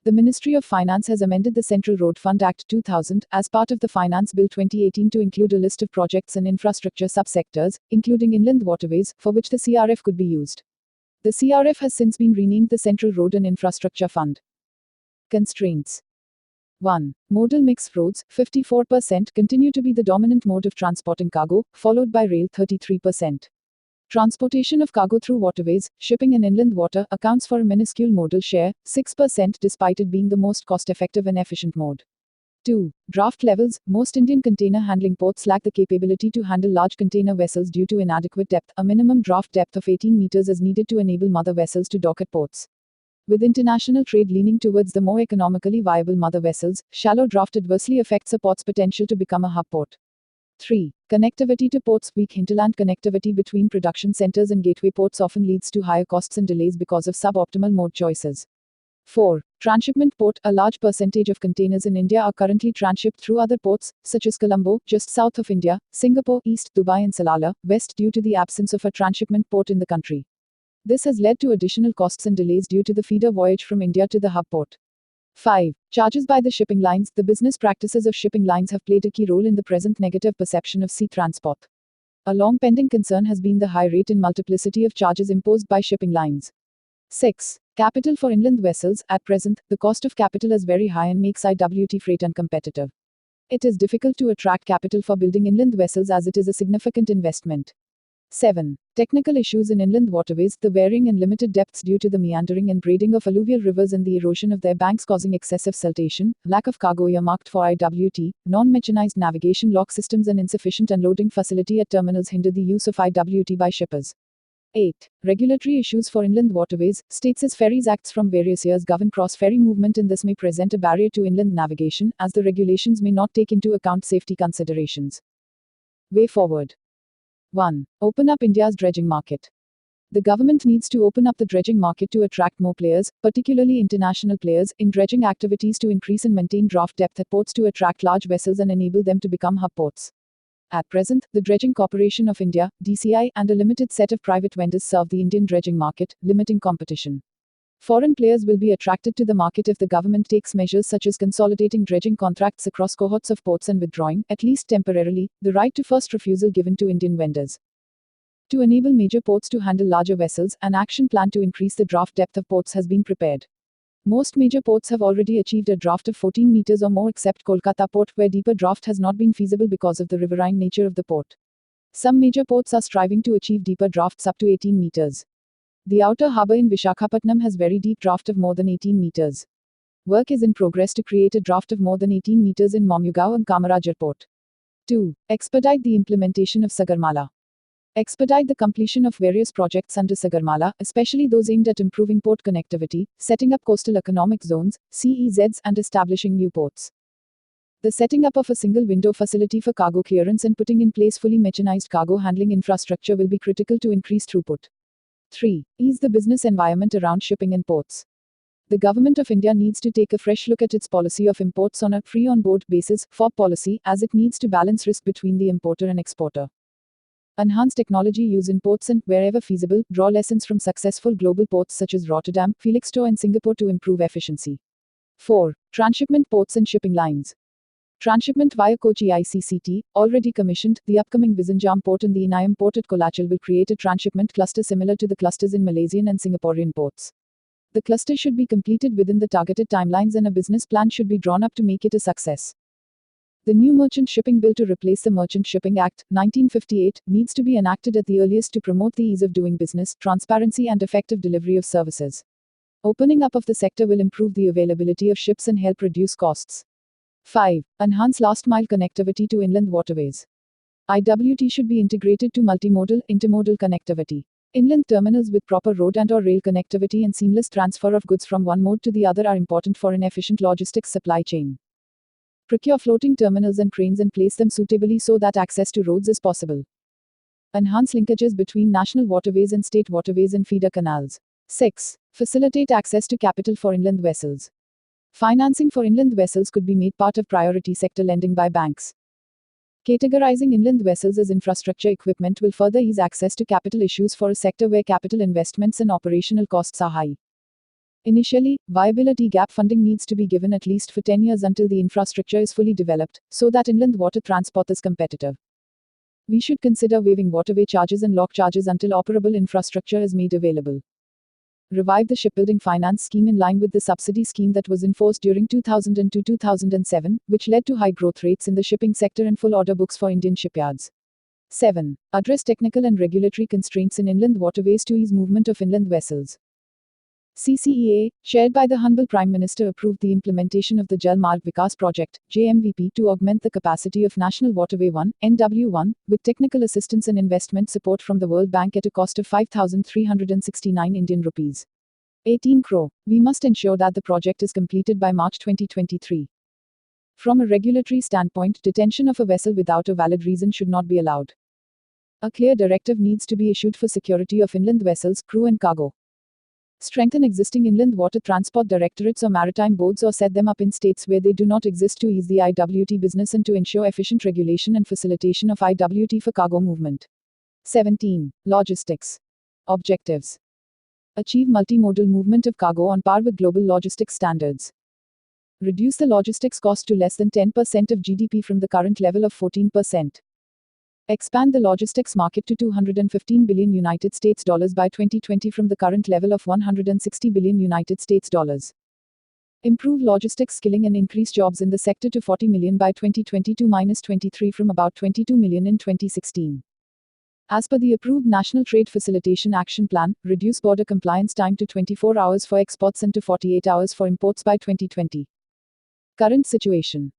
The Ministry of Finance has amended the Central Road Fund Act 2000 as part of the Finance Bill 2018 to include a list of projects and infrastructure subsectors, including inland waterways, for which the CRF could be used. The CRF has since been renamed the Central Road and Infrastructure Fund. Constraints. 1. Modal mix roads, 54%, continue to be the dominant mode of transporting cargo, followed by rail, 33%. Transportation of cargo through waterways, shipping and inland water accounts for a minuscule modal share, 6%, despite it being the most cost-effective and efficient mode. 2. Draft levels. Most Indian container handling ports lack the capability to handle large container vessels due to inadequate depth. A minimum draft depth of 18 meters is needed to enable mother vessels to dock at ports. With international trade leaning towards the more economically viable mother vessels, shallow draft adversely affects a port's potential to become a hub port. 3. Connectivity to ports. Weak hinterland connectivity between production centers and gateway ports often leads to higher costs and delays because of suboptimal mode choices. 4. Transshipment port. A large percentage of containers in India are currently transshipped through other ports, such as Colombo, just south of India, Singapore, east, Dubai and Salalah, west, due to the absence of a transshipment port in the country. This has led to additional costs and delays due to the feeder voyage from India to the hub port. 5. Charges by the shipping lines. The business practices of shipping lines have played a key role in the present negative perception of sea transport. A long pending concern has been the high rate and multiplicity of charges imposed by shipping lines. 6. Capital for inland vessels. At present, the cost of capital is very high and makes IWT freight uncompetitive. It is difficult to attract capital for building inland vessels as it is a significant investment. 7. Technical issues in inland waterways. The varying and limited depths due to the meandering and braiding of alluvial rivers and the erosion of their banks causing excessive siltation, lack of cargo earmarked for IWT, non-mechanized navigation lock systems and insufficient unloading facility at terminals hinder the use of IWT by shippers. 8. Regulatory issues for inland waterways. States as Ferries Acts from various years govern cross-ferry movement and this may present a barrier to inland navigation, as the regulations may not take into account safety considerations. Way forward. 1. Open up India's dredging market. The government needs to open up the dredging market to attract more players, particularly international players, in dredging activities to increase and maintain draft depth at ports to attract large vessels and enable them to become hub ports. At present, the Dredging Corporation of India, DCI, and a limited set of private vendors serve the Indian dredging market, limiting competition. Foreign players will be attracted to the market if the government takes measures such as consolidating dredging contracts across cohorts of ports and withdrawing, at least temporarily, the right to first refusal given to Indian vendors. To enable major ports to handle larger vessels, an action plan to increase the draft depth of ports has been prepared. Most major ports have already achieved a draft of 14 meters or more except Kolkata port, where deeper draft has not been feasible because of the riverine nature of the port. Some major ports are striving to achieve deeper drafts up to 18 meters. The outer harbour in Visakhapatnam has very deep draft of more than 18 meters. Work is in progress to create a draft of more than 18 meters in Momugao and Kamarajar port. 2. Expedite the implementation of Sagarmala. Expedite the completion of various projects under Sagarmala, especially those aimed at improving port connectivity, setting up coastal economic zones, CEZs, and establishing new ports. The setting up of a single window facility for cargo clearance and putting in place fully mechanized cargo handling infrastructure will be critical to increase throughput. 3. Ease the business environment around shipping and ports. The Government of India needs to take a fresh look at its policy of imports on a free on board basis, FOB policy, as it needs to balance risk between the importer and exporter. Enhance technology use in ports and, wherever feasible, draw lessons from successful global ports such as Rotterdam, Felixstowe and Singapore to improve efficiency. 4. Transshipment ports and shipping lines. Transshipment via Kochi ICCT, already commissioned, the upcoming Visakhapatnam port and the Inayam port at Kolachal will create a transshipment cluster similar to the clusters in Malaysian and Singaporean ports. The cluster should be completed within the targeted timelines and a business plan should be drawn up to make it a success. The new Merchant Shipping Bill to replace the Merchant Shipping Act, 1958, needs to be enacted at the earliest to promote the ease of doing business, transparency and effective delivery of services. Opening up of the sector will improve the availability of ships and help reduce costs. 5. Enhance last mile connectivity to inland waterways. IWT should be integrated to multimodal, intermodal connectivity. Inland terminals with proper road and/or rail connectivity and seamless transfer of goods from one mode to the other are important for an efficient logistics supply chain. Procure floating terminals and cranes and place them suitably so that access to roads is possible. Enhance linkages between national waterways and state waterways and feeder canals. 6. Facilitate access to capital for inland vessels. Financing for inland vessels could be made part of priority sector lending by banks. Categorizing inland vessels as infrastructure equipment will further ease access to capital issues for a sector where capital investments and operational costs are high. Initially, viability gap funding needs to be given at least for 10 years until the infrastructure is fully developed, so that inland water transport is competitive. We should consider waiving waterway charges and lock charges until operable infrastructure is made available. Revive the shipbuilding finance scheme in line with the subsidy scheme that was enforced during 2002-2007, which led to high growth rates in the shipping sector and full order books for Indian shipyards. 7. Address technical and regulatory constraints in inland waterways to ease movement of inland vessels. CCEA, chaired by the Honorable Prime Minister, approved the implementation of the Jal Marg Vikas Project (JMVP) to augment the capacity of National Waterway 1 (NW1) with technical assistance and investment support from the World Bank at a cost of 5,369 Indian rupees. 18 crore. We must ensure that the project is completed by March 2023. From a regulatory standpoint, detention of a vessel without a valid reason should not be allowed. A clear directive needs to be issued for security of inland vessels, crew and cargo. Strengthen existing inland water transport directorates or maritime boards or set them up in states where they do not exist to ease the IWT business and to ensure efficient regulation and facilitation of IWT for cargo movement. 17. Logistics. Objectives. Achieve multimodal movement of cargo on par with global logistics standards. Reduce the logistics cost to less than 10% of GDP from the current level of 14%. Expand the logistics market to $215 billion United States dollars by 2020 from the current level of $160 billion United States dollars. Improve logistics skilling and increase jobs in the sector to 40 million by 2020-23 from about 22 million in 2016. As per the approved National Trade Facilitation Action Plan, reduce border compliance time to 24 hours for exports and to 48 hours for imports by 2020. Current situation.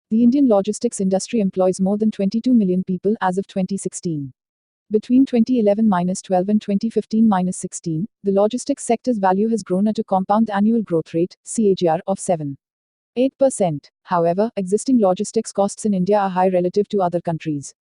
The Indian logistics industry employs more than 22 million people as of 2016. Between 2011-12 and 2015-16, the logistics sector's value has grown at a compound annual growth rate, CAGR, of 7.8%. However, existing logistics costs in India are high relative to other countries.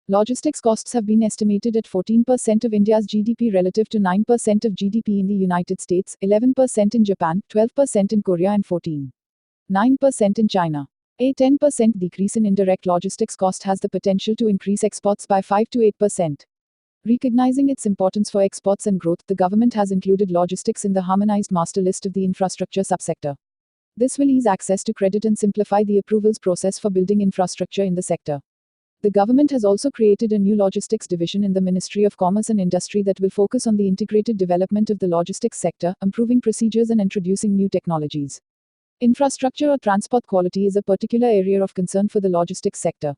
Logistics costs have been estimated at 14% of India's GDP relative to 9% of GDP in the United States, 11% in Japan, 12% in Korea and 14.9% in China. A 10% decrease in indirect logistics cost has the potential to increase exports by 5 to 8%. Recognizing its importance for exports and growth, the government has included logistics in the harmonized master list of the infrastructure subsector. This will ease access to credit and simplify the approvals process for building infrastructure in the sector. The government has also created a new logistics division in the Ministry of Commerce and Industry that will focus on the integrated development of the logistics sector, improving procedures and introducing new technologies. Infrastructure or transport quality is a particular area of concern for the logistics sector.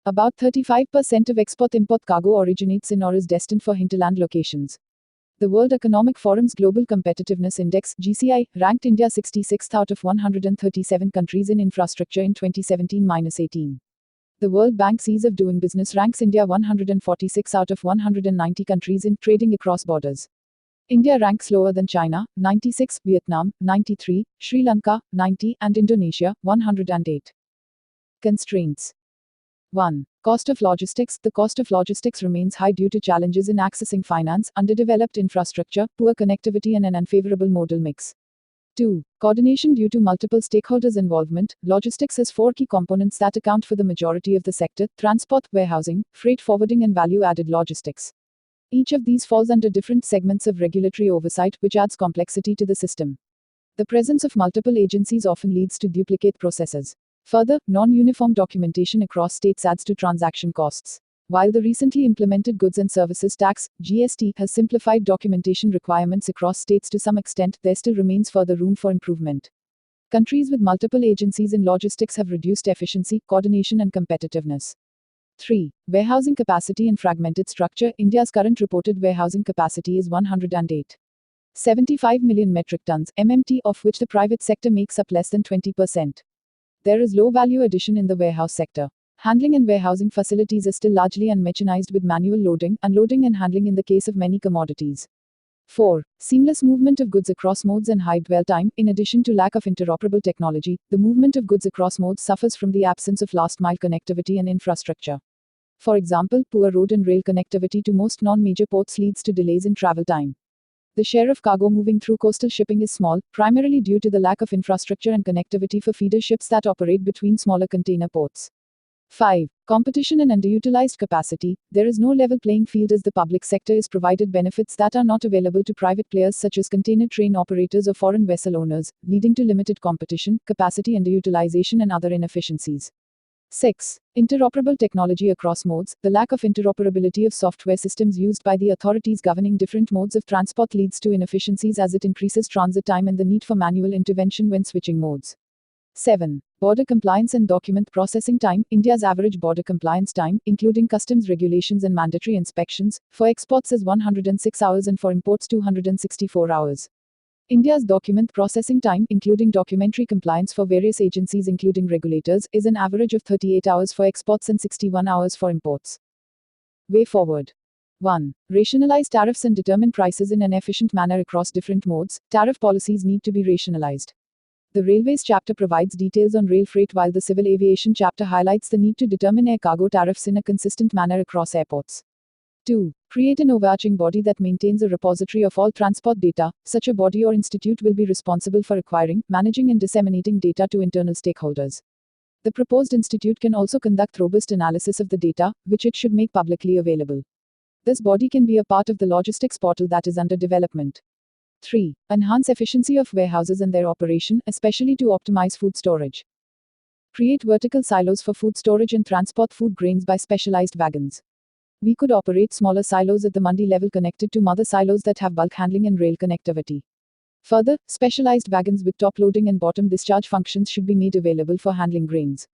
About 35% of export-import cargo originates in or is destined for hinterland locations. The World Economic Forum's Global Competitiveness Index (GCI) ranked India 66th out of 137 countries in infrastructure in 2017-18. The World Bank's Ease of Doing Business ranks India 146 out of 190 countries in trading across borders. India ranks lower than China, 96, Vietnam, 93, Sri Lanka, 90, and Indonesia, 108. Constraints. 1. Cost of logistics. The cost of logistics remains high due to challenges in accessing finance, underdeveloped infrastructure, poor connectivity, and an unfavorable modal mix. 2. Coordination. Due to multiple stakeholders' involvement, logistics has 4 key components that account for the majority of the sector: transport, warehousing, freight forwarding, and value-added logistics. Each of these falls under different segments of regulatory oversight, which adds complexity to the system. The presence of multiple agencies often leads to duplicate processes. Further, non-uniform documentation across states adds to transaction costs. While the recently implemented Goods and Services Tax (GST) has simplified documentation requirements across states to some extent, there still remains further room for improvement. Countries with multiple agencies in logistics have reduced efficiency, coordination, and competitiveness. 3. Warehousing capacity and fragmented structure. India's current reported warehousing capacity is 108.75 million metric tons (MMT), of which the private sector makes up less than 20%. There is low value addition in the warehouse sector. Handling and warehousing facilities are still largely unmechanized with manual loading, unloading, and handling in the case of many commodities. 4. Seamless movement of goods across modes and high dwell time. In addition to lack of interoperable technology, the movement of goods across modes suffers from the absence of last mile connectivity and infrastructure. For example, poor road and rail connectivity to most non-major ports leads to delays in travel time. The share of cargo moving through coastal shipping is small, primarily due to the lack of infrastructure and connectivity for feeder ships that operate between smaller container ports. 5. Competition and underutilized capacity. There is no level playing field as the public sector is provided benefits that are not available to private players such as container train operators or foreign vessel owners, leading to limited competition, capacity underutilization, and other inefficiencies. 6. Interoperable technology across modes. The lack of interoperability of software systems used by the authorities governing different modes of transport leads to inefficiencies as it increases transit time and the need for manual intervention when switching modes. 7. Border compliance and document processing time. India's average border compliance time, including customs regulations and mandatory inspections, for exports is 106 hours and for imports 264 hours. India's document processing time, including documentary compliance for various agencies including regulators, is an average of 38 hours for exports and 61 hours for imports. Way forward. 1. Rationalize tariffs and determine prices in an efficient manner across different modes. Tariff policies need to be rationalized. The Railways chapter provides details on rail freight, while the Civil Aviation chapter highlights the need to determine air cargo tariffs in a consistent manner across airports. 2. Create an overarching body that maintains a repository of all transport data. Such a body or institute will be responsible for acquiring, managing, and disseminating data to internal stakeholders. The proposed institute can also conduct robust analysis of the data, which it should make publicly available. This body can be a part of the logistics portal that is under development. 3. Enhance efficiency of warehouses and their operation, especially to optimize food storage. Create vertical silos for food storage and transport food grains by specialized wagons. We could operate smaller silos at the mandi level connected to mother silos that have bulk handling and rail connectivity. Further, specialized wagons with top loading and bottom discharge functions should be made available for handling grains.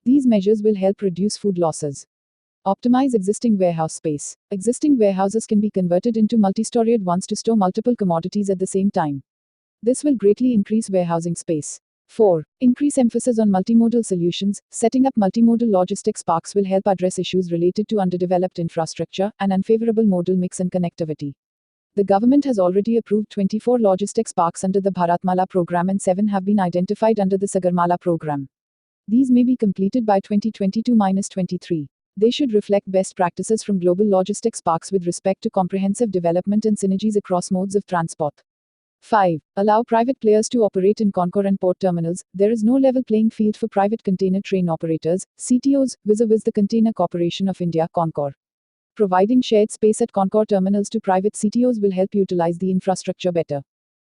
These measures will help reduce food losses. Optimize existing warehouse space. Existing warehouses can be converted into multi-storied ones to store multiple commodities at the same time. This will greatly increase warehousing space. 4. Increase emphasis on multimodal solutions. Setting up multimodal logistics parks will help address issues related to underdeveloped infrastructure and unfavorable modal mix and connectivity. The government has already approved 24 logistics parks under the Bharatmala program and 7 have been identified under the Sagarmala program. These may be completed by 2022-23. They should reflect best practices from global logistics parks with respect to comprehensive development and synergies across modes of transport. 5. Allow private players to operate in CONCOR and port terminals. There is no level playing field for private container train operators, CTOs, vis-a-vis the Container Corporation of India, CONCOR. Providing shared space at CONCOR terminals to private CTOs will help utilize the infrastructure better.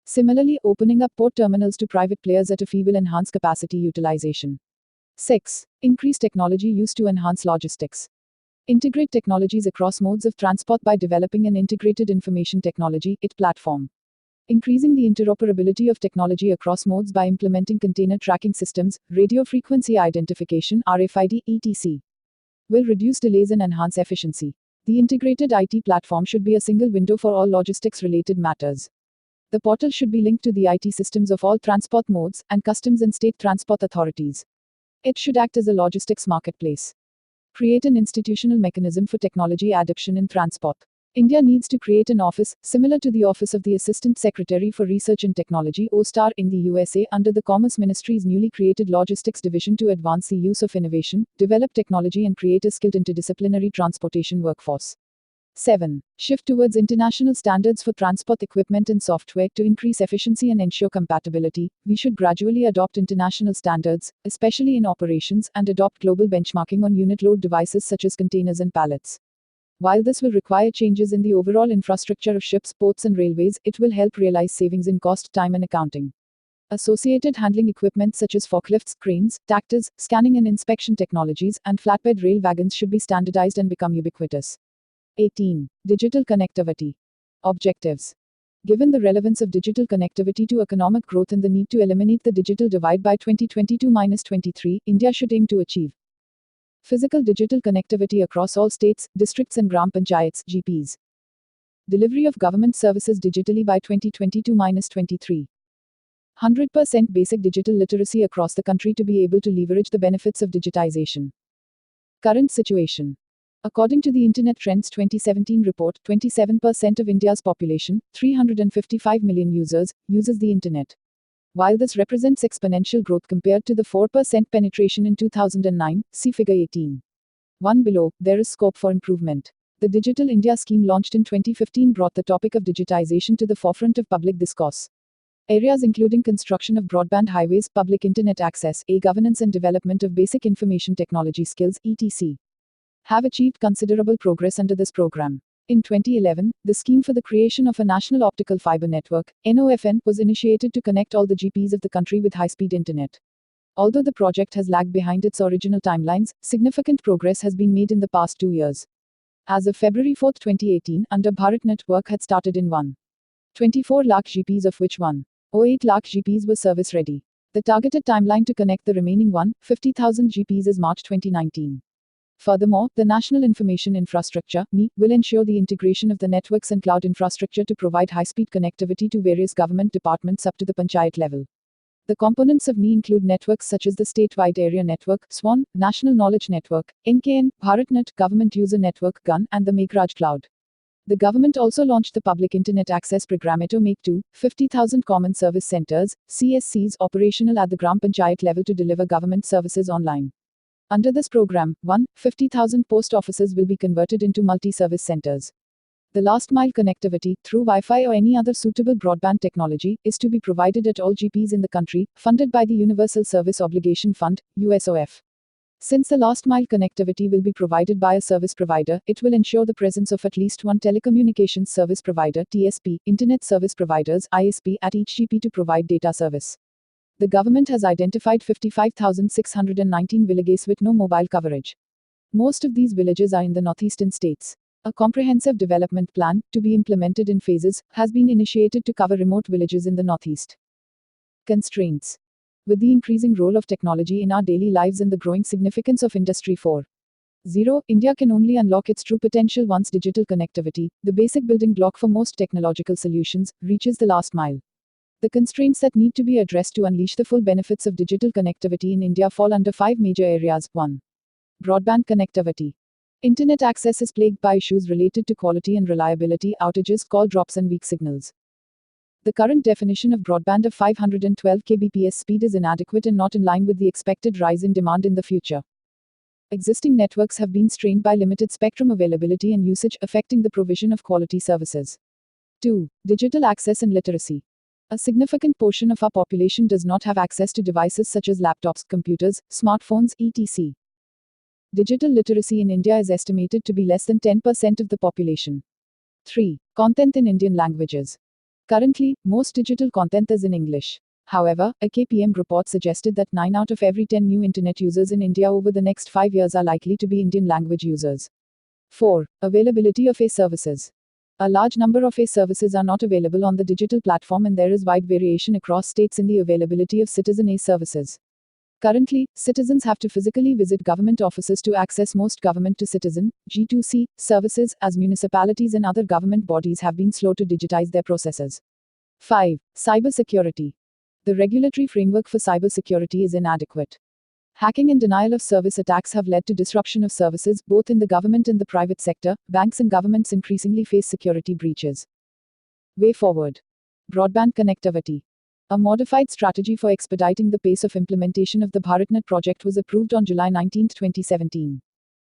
Similarly, opening up port terminals to private players at a fee will enhance capacity utilization. 6. Increase technology use to enhance logistics. Integrate technologies across modes of transport by developing an integrated information technology (IT) platform. Increasing the interoperability of technology across modes by implementing container tracking systems, radio frequency identification (RFID, etc.) will reduce delays and enhance efficiency. The integrated IT platform should be a single window for all logistics related matters. The portal should be linked to the IT systems of all transport modes and customs and state transport authorities. It should act as a logistics marketplace. Create an institutional mechanism for technology adoption in transport. India needs to create an office, similar to the Office of the Assistant Secretary for Research and Technology (OSTAR) in the USA, under the Commerce Ministry's newly created Logistics Division to advance the use of innovation, develop technology and create a skilled interdisciplinary transportation workforce. 7. Shift towards international standards for transport equipment and software. To increase efficiency and ensure compatibility, we should gradually adopt international standards, especially in operations, and adopt global benchmarking on unit load devices such as containers and pallets. While this will require changes in the overall infrastructure of ships, ports, and railways, it will help realize savings in cost, time, and accounting. Associated handling equipment such as forklifts, cranes, tractors, scanning and inspection technologies, and flatbed rail wagons should be standardized and become ubiquitous. 18. Digital connectivity. Objectives. Given the relevance of digital connectivity to economic growth and the need to eliminate the digital divide by 2022-23, India should aim to achieve physical digital connectivity across all states, districts, and Gram Panchayats (GPs). Delivery of government services digitally by 2022-23. 100% basic digital literacy across the country to be able to leverage the benefits of digitization. Current situation. According to the Internet Trends 2017 report, 27% of India's population, 355 million users, uses the Internet. While this represents exponential growth compared to the 4% penetration in 2009, see figure 18. 1 below, there is scope for improvement. The Digital India scheme launched in 2015 brought the topic of digitization to the forefront of public discourse. Areas including construction of broadband highways, public internet access, e-governance and development of basic information technology skills, etc., have achieved considerable progress under this program. In 2011, the scheme for the creation of a national optical fiber network, NOFN, was initiated to connect all the GPs of the country with high-speed internet. Although the project has lagged behind its original timelines, significant progress has been made in the past 2 years. As of February 4, 2018, under BharatNet, work had started in 1.24 lakh GPs, of which 1.08 lakh GPs were service ready. The targeted timeline to connect the remaining 150,000 GPs is March 2019. Furthermore, the National Information Infrastructure (NI) will ensure the integration of the networks and cloud infrastructure to provide high-speed connectivity to various government departments up to the panchayat level. The components of NI include networks such as the Statewide Area Network (SWAN), National Knowledge Network (NKN), BharatNet, Government User Network (GUN), and the Meghraj Cloud. The government also launched the Public Internet Access Program to make 50,000 Common Service Centers (CSCs) operational at the Gram Panchayat level to deliver government services online. Under this program, 50,000 post offices will be converted into multi-service centers. The last mile connectivity, through Wi-Fi or any other suitable broadband technology, is to be provided at all GPs in the country, funded by the Universal Service Obligation Fund, USOF. Since the last mile connectivity will be provided by a service provider, it will ensure the presence of at least one telecommunications service provider, TSP, Internet Service Providers, ISP, at each GP to provide data service. The government has identified 55,619 villages with no mobile coverage. Most of these villages are in the northeastern states. A comprehensive development plan, to be implemented in phases, has been initiated to cover remote villages in the northeast. Constraints. With the increasing role of technology in our daily lives and the growing significance of Industry 4.0, India can only unlock its true potential once digital connectivity, the basic building block for most technological solutions, reaches the last mile. The constraints that need to be addressed to unleash the full benefits of digital connectivity in India fall under 5 major areas. 1. Broadband connectivity. Internet access is plagued by issues related to quality and reliability, outages, call drops, and weak signals. The current definition of broadband of 512 kbps speed is inadequate and not in line with the expected rise in demand in the future. Existing networks have been strained by limited spectrum availability and usage, affecting the provision of quality services. 2. Digital access and literacy. A significant portion of our population does not have access to devices such as laptops, computers, smartphones, etc. Digital literacy in India is estimated to be less than 10% of the population. 3. Content in Indian languages. Currently, most digital content is in English. However, a KPM report suggested that 9 out of every 10 new internet users in India over the next 5 years are likely to be Indian language users. 4. Availability of e-services. A large number of e-services are not available on the digital platform, and there is wide variation across states in the availability of citizen e-services. Currently, citizens have to physically visit government offices to access most government to citizen (G2C) services, as municipalities and other government bodies have been slow to digitize their processes. 5. Cybersecurity. The regulatory framework for cybersecurity is inadequate. Hacking and denial of service attacks have led to disruption of services, both in the government and the private sector. Banks and governments increasingly face security breaches. Way forward. Broadband connectivity. A modified strategy for expediting the pace of implementation of the BharatNet project was approved on July 19, 2017.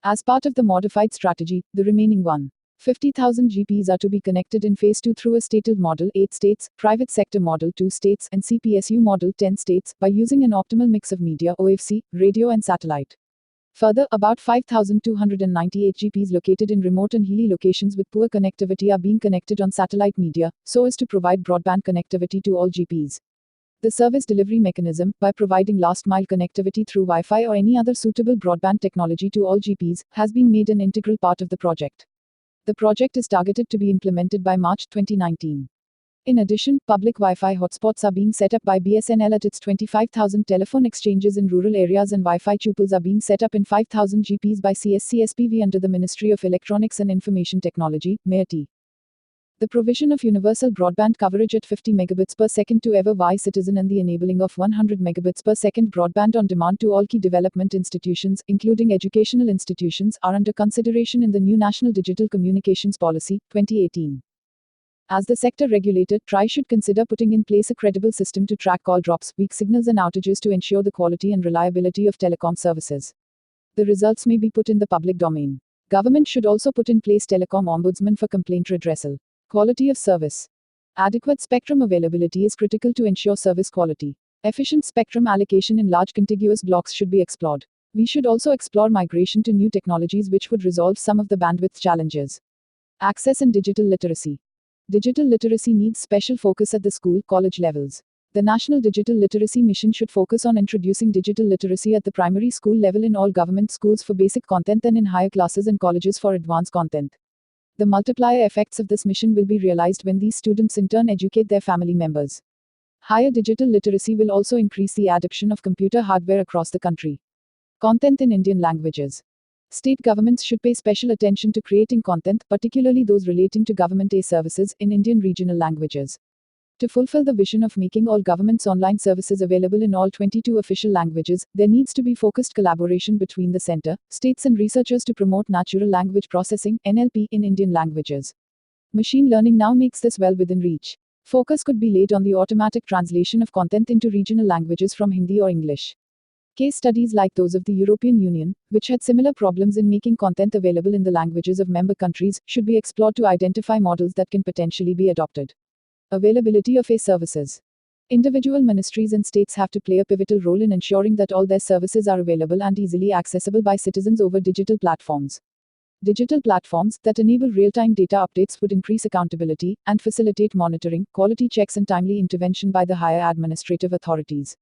As part of the modified strategy, the remaining 150,000 GPs are to be connected in phase 2 through a stated model 8 states, private sector model 2 states, and CPSU model 10 states, by using an optimal mix of media, OFC, radio and satellite. Further, about 5,298 GPs located in remote and hilly locations with poor connectivity are being connected on satellite media, so as to provide broadband connectivity to all GPs. The service delivery mechanism, by providing last-mile connectivity through Wi-Fi or any other suitable broadband technology to all GPs, has been made an integral part of the project. The project is targeted to be implemented by March 2019. In addition, public Wi-Fi hotspots are being set up by BSNL at its 25,000 telephone exchanges in rural areas, and Wi-Fi tuples are being set up in 5,000 GPs by CSCSPV under the Ministry of Electronics and Information Technology, MERT. The provision of universal broadband coverage at 50 megabits per second to every citizen and the enabling of 100 megabits per second broadband on demand to all key development institutions, including educational institutions, are under consideration in the new National Digital Communications Policy, 2018. As the sector regulator, TRAI should consider putting in place a credible system to track call drops, weak signals and outages to ensure the quality and reliability of telecom services. The results may be put in the public domain. Government should also put in place telecom ombudsman for complaint redressal. Quality of service. Adequate spectrum availability is critical to ensure service quality. Efficient spectrum allocation in large contiguous blocks should be explored. We should also explore migration to new technologies which would resolve some of the bandwidth challenges. Access and digital literacy. Digital literacy needs special focus at the school, college levels. The National Digital Literacy Mission should focus on introducing digital literacy at the primary school level in all government schools for basic content and in higher classes and colleges for advanced content. The multiplier effects of this mission will be realized when these students in turn educate their family members. Higher digital literacy will also increase the adoption of computer hardware across the country. Content in Indian languages. State governments should pay special attention to creating content, particularly those relating to government services, in Indian regional languages. To fulfill the vision of making all government's online services available in all 22 official languages, there needs to be focused collaboration between the center, states and researchers to promote natural language processing (NLP) in Indian languages. Machine learning now makes this well within reach. Focus could be laid on the automatic translation of content into regional languages from Hindi or English. Case studies like those of the European Union, which had similar problems in making content available in the languages of member countries, should be explored to identify models that can potentially be adopted. Availability of services. Individual ministries and states have to play a pivotal role in ensuring that all their services are available and easily accessible by citizens over digital platforms. Digital platforms that enable real-time data updates would increase accountability and facilitate monitoring, quality checks and timely intervention by the higher administrative authorities.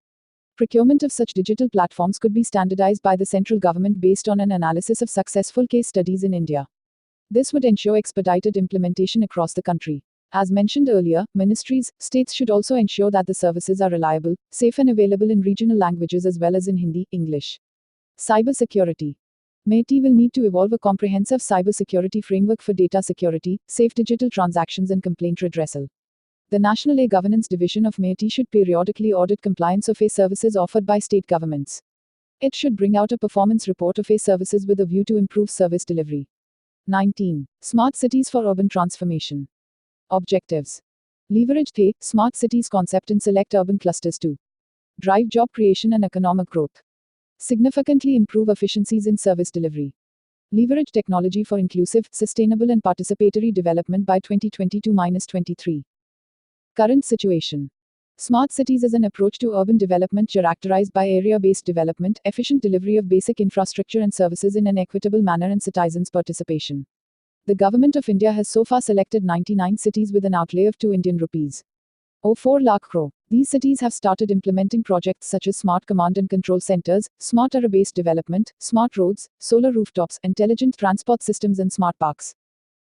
Procurement of such digital platforms could be standardized by the central government based on an analysis of successful case studies in India. This would ensure expedited implementation across the country. As mentioned earlier, ministries, states should also ensure that the services are reliable, safe and available in regional languages as well as in Hindi, English. Cybersecurity. MeitY will need to evolve a comprehensive cybersecurity framework for data security, safe digital transactions and complaint redressal. The National E-Governance Division of MeitY should periodically audit compliance of services offered by state governments. It should bring out a performance report of services with a view to improve service delivery. 19. Smart cities for urban transformation. Objectives. Leverage the smart cities concept in select urban clusters to drive job creation and economic growth. Significantly improve efficiencies in service delivery. Leverage technology for inclusive, sustainable and participatory development by 2022-23. Current situation. Smart cities is an approach to urban development characterized by area-based development, efficient delivery of basic infrastructure and services in an equitable manner and citizens' participation. The Government of India has so far selected 99 cities with an outlay of 2 Indian rupees. 4 lakh crore. These cities have started implementing projects such as smart command and control centers, smart area-based development, smart roads, solar rooftops, intelligent transport systems and smart parks.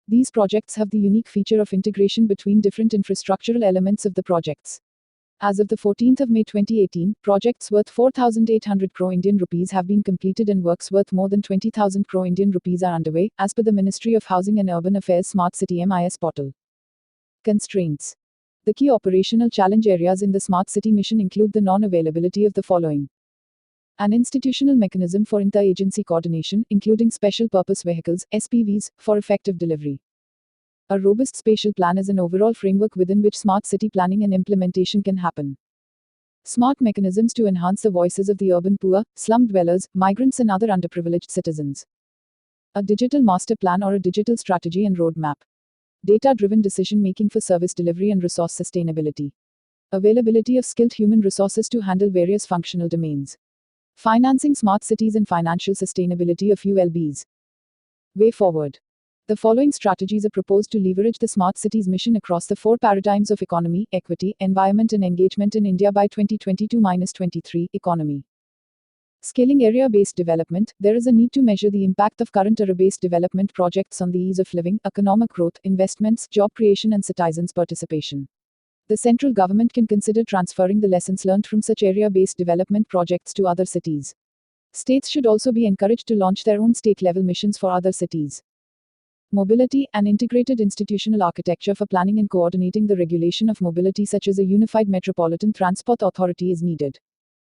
These projects have the unique feature of integration between different infrastructural elements of the projects. As of the 14th of May 2018, projects worth 4,800 crore Indian rupees have been completed and works worth more than 20,000 crore Indian rupees are underway, as per the Ministry of Housing and Urban Affairs Smart City MIS portal. Constraints. The key operational challenge areas in the Smart City mission include the non-availability of the following. An institutional mechanism for inter-agency coordination, including special purpose vehicles, SPVs, for effective delivery. A robust spatial plan is an overall framework within which smart city planning and implementation can happen. Smart mechanisms to enhance the voices of the urban poor, slum dwellers, migrants and other underprivileged citizens. A digital master plan or a digital strategy and roadmap. Data-driven decision-making for service delivery and resource sustainability. Availability of skilled human resources to handle various functional domains. Financing smart cities and financial sustainability of ULBs. Way forward. The following strategies are proposed to leverage the Smart Cities mission across the 4 paradigms of economy, equity, environment and engagement in India by 2022-23. Economy. Scaling area-based development. There is a need to measure the impact of current area-based development projects on the ease of living, economic growth, investments, job creation and citizens' participation. The central government can consider transferring the lessons learned from such area-based development projects to other cities. States should also be encouraged to launch their own state-level missions for other cities. Mobility. An integrated institutional architecture for planning and coordinating the regulation of mobility such as a unified metropolitan transport authority is needed.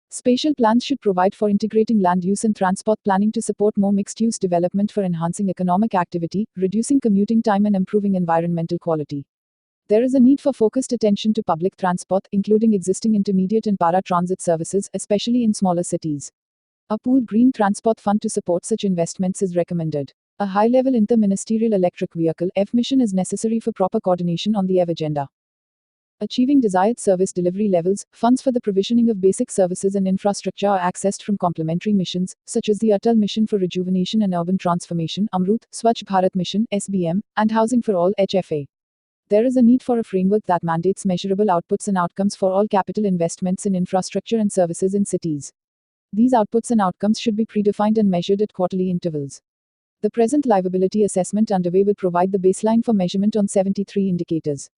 Spatial plans should provide for integrating land use and transport planning to support more mixed-use development for enhancing economic activity, reducing commuting time and improving environmental quality. There is a need for focused attention to public transport, including existing intermediate and para-transit services, especially in smaller cities. A pooled green transport fund to support such investments is recommended. A high-level inter-ministerial electric vehicle (EV) mission is necessary for proper coordination on the EV agenda. Achieving desired service delivery levels, funds for the provisioning of basic services and infrastructure are accessed from complementary missions, such as the Atal Mission for Rejuvenation and Urban Transformation, Amrut, Swachh Bharat Mission, SBM, and Housing for All, HFA. There is a need for a framework that mandates measurable outputs and outcomes for all capital investments in infrastructure and services in cities. These outputs and outcomes should be predefined and measured at quarterly intervals. The present livability assessment underway will provide the baseline for measurement on 73 indicators.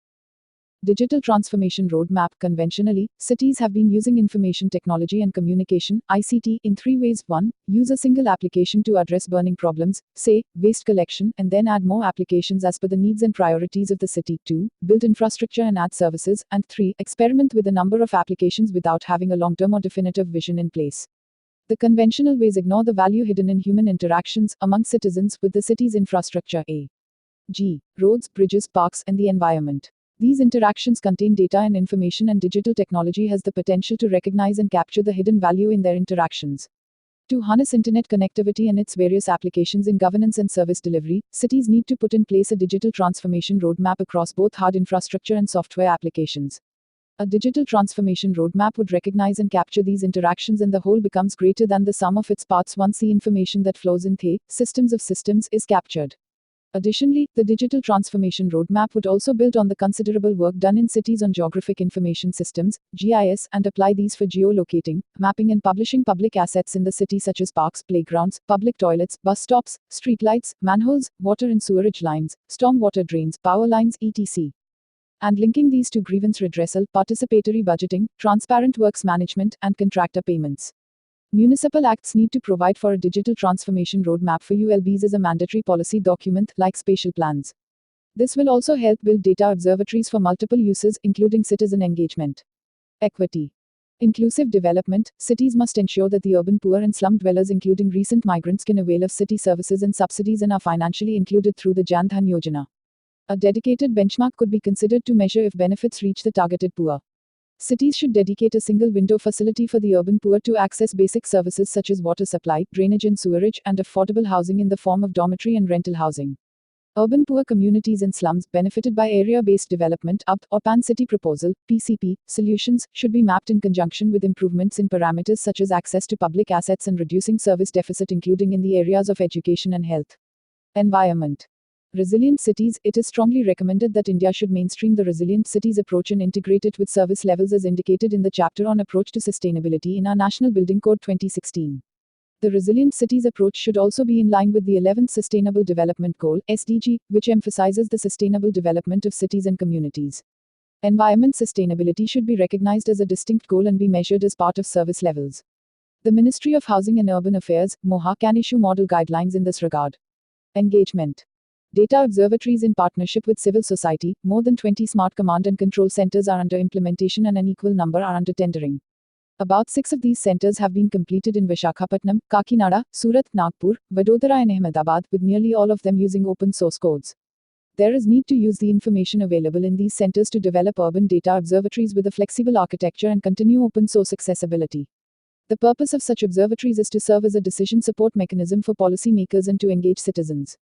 Digital Transformation Roadmap. Conventionally, cities have been using information technology and communication (ICT) in three ways. 1. Use a single application to address burning problems, say, waste collection, and then add more applications as per the needs and priorities of the city. 2. Build infrastructure and add services. And 3. Experiment with a number of applications without having a long-term or definitive vision in place. The conventional ways ignore the value hidden in human interactions among citizens with the city's infrastructure, e.g., roads, bridges, parks, and the environment. These interactions contain data and information, and digital technology has the potential to recognize and capture the hidden value in their interactions. To harness internet connectivity and its various applications in governance and service delivery, cities need to put in place a digital transformation roadmap across both hard infrastructure and software applications. A digital transformation roadmap would recognize and capture these interactions, and the whole becomes greater than the sum of its parts once the information that flows in the systems of systems is captured. Additionally, the digital transformation roadmap would also build on the considerable work done in cities on geographic information systems, GIS, and apply these for geolocating, mapping, and publishing public assets in the city such as parks, playgrounds, public toilets, bus stops, streetlights, manholes, water and sewerage lines, stormwater drains, power lines, etc. And linking these to grievance redressal, participatory budgeting, transparent works management, and contractor payments. Municipal acts need to provide for a digital transformation roadmap for ULBs as a mandatory policy document, like spatial plans. This will also help build data observatories for multiple uses, including citizen engagement. Equity. Inclusive development. Cities must ensure that the urban poor and slum dwellers, including recent migrants, can avail of city services and subsidies and are financially included through the Jan Dhan Yojana. A dedicated benchmark could be considered to measure if benefits reach the targeted poor. Cities should dedicate a single window facility for the urban poor to access basic services such as water supply, drainage and sewerage, and affordable housing in the form of dormitory and rental housing. Urban poor communities and slums, benefited by area-based development (UP) or Pan-City Proposal (PCP) solutions, should be mapped in conjunction with improvements in parameters such as access to public assets and reducing service deficit, including in the areas of education and health. Environment. Resilient cities. It is strongly recommended that India should mainstream the resilient cities approach and integrate it with service levels as indicated in the chapter on approach to sustainability in our National Building Code 2016. The resilient cities approach should also be in line with the 11th Sustainable Development Goal (SDG), which emphasizes the sustainable development of cities and communities. Environment sustainability should be recognized as a distinct goal and be measured as part of service levels. The Ministry of Housing and Urban Affairs (MoHA) can issue model guidelines in this regard. Engagement. Data observatories in partnership with civil society. More than 20 smart command and control centers are under implementation and an equal number are under tendering. About 6 of these centers have been completed in Visakhapatnam, Kakinada, Surat, Nagpur, Vadodara and Ahmedabad, with nearly all of them using open source codes. There is need to use the information available in these centers to develop urban data observatories with a flexible architecture and continue open source accessibility. The purpose of such observatories is to serve as a decision support mechanism for policy makers and to engage citizens.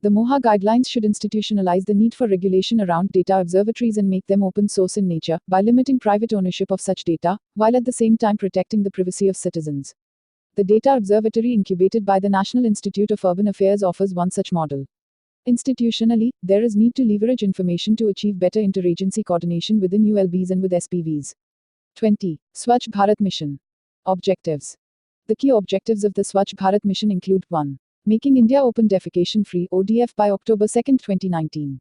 The MoHA guidelines should institutionalize the need for regulation around data observatories and make them open source in nature, by limiting private ownership of such data, while at the same time protecting the privacy of citizens. The Data Observatory incubated by the National Institute of Urban Affairs offers one such model. Institutionally, there is need to leverage information to achieve better interagency coordination within ULBs and with SPVs. 20. Swachh Bharat Mission. Objectives. The key objectives of the Swachh Bharat Mission include 1. Making India open defecation free (ODF) by October 2, 2019.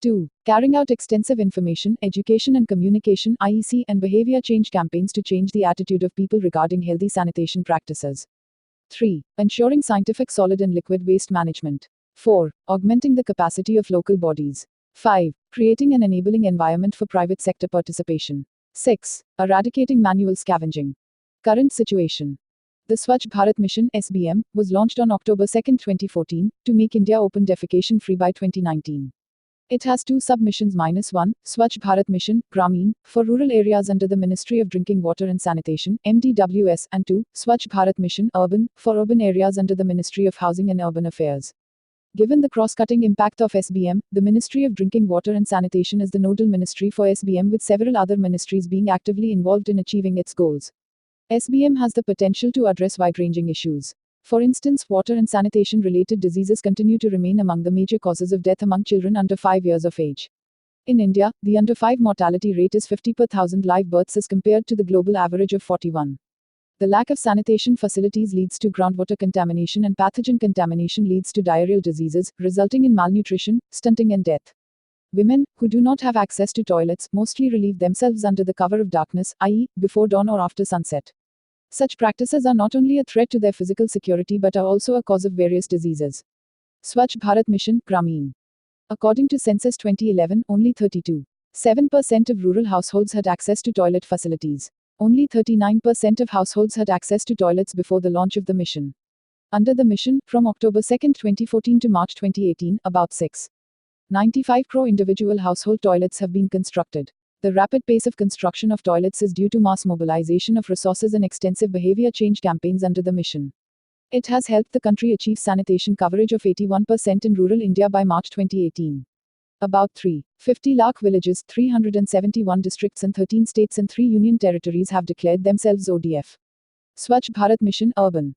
2. Carrying out extensive information, education and communication (IEC) and behavior change campaigns to change the attitude of people regarding healthy sanitation practices. 3. Ensuring scientific solid and liquid waste management. 4. Augmenting the capacity of local bodies. 5. Creating an enabling environment for private sector participation. 6. Eradicating manual scavenging. Current situation. The Swachh Bharat Mission (SBM) was launched on October 2, 2014, to make India open defecation free by 2019. It has two sub-missions: -1, Swachh Bharat Mission, Gramin, for rural areas under the Ministry of Drinking Water and Sanitation, MDWS, and 2, Swachh Bharat Mission, Urban, for urban areas under the Ministry of Housing and Urban Affairs. Given the cross-cutting impact of SBM, the Ministry of Drinking Water and Sanitation is the nodal ministry for SBM, with several other ministries being actively involved in achieving its goals. SBM has the potential to address wide-ranging issues. For instance, water and sanitation-related diseases continue to remain among the major causes of death among children under 5 years of age. In India, the under 5 mortality rate is 50 per thousand live births as compared to the global average of 41. The lack of sanitation facilities leads to groundwater contamination, and pathogen contamination leads to diarrheal diseases, resulting in malnutrition, stunting, and death. Women, who do not have access to toilets, mostly relieve themselves under the cover of darkness, i.e., before dawn or after sunset. Such practices are not only a threat to their physical security but are also a cause of various diseases. Swachh Bharat Mission, Gramin. According to Census 2011, only 32.7% of rural households had access to toilet facilities. Only 39% of households had access to toilets before the launch of the mission. Under the mission, from October 2, 2014 to March 2018, about 6.95 crore individual household toilets have been constructed. The rapid pace of construction of toilets is due to mass mobilization of resources and extensive behavior change campaigns under the mission. It has helped the country achieve sanitation coverage of 81% in rural India by March 2018. About 350 lakh villages, 371 districts and 13 states and 3 union territories have declared themselves ODF. Swachh Bharat Mission, Urban.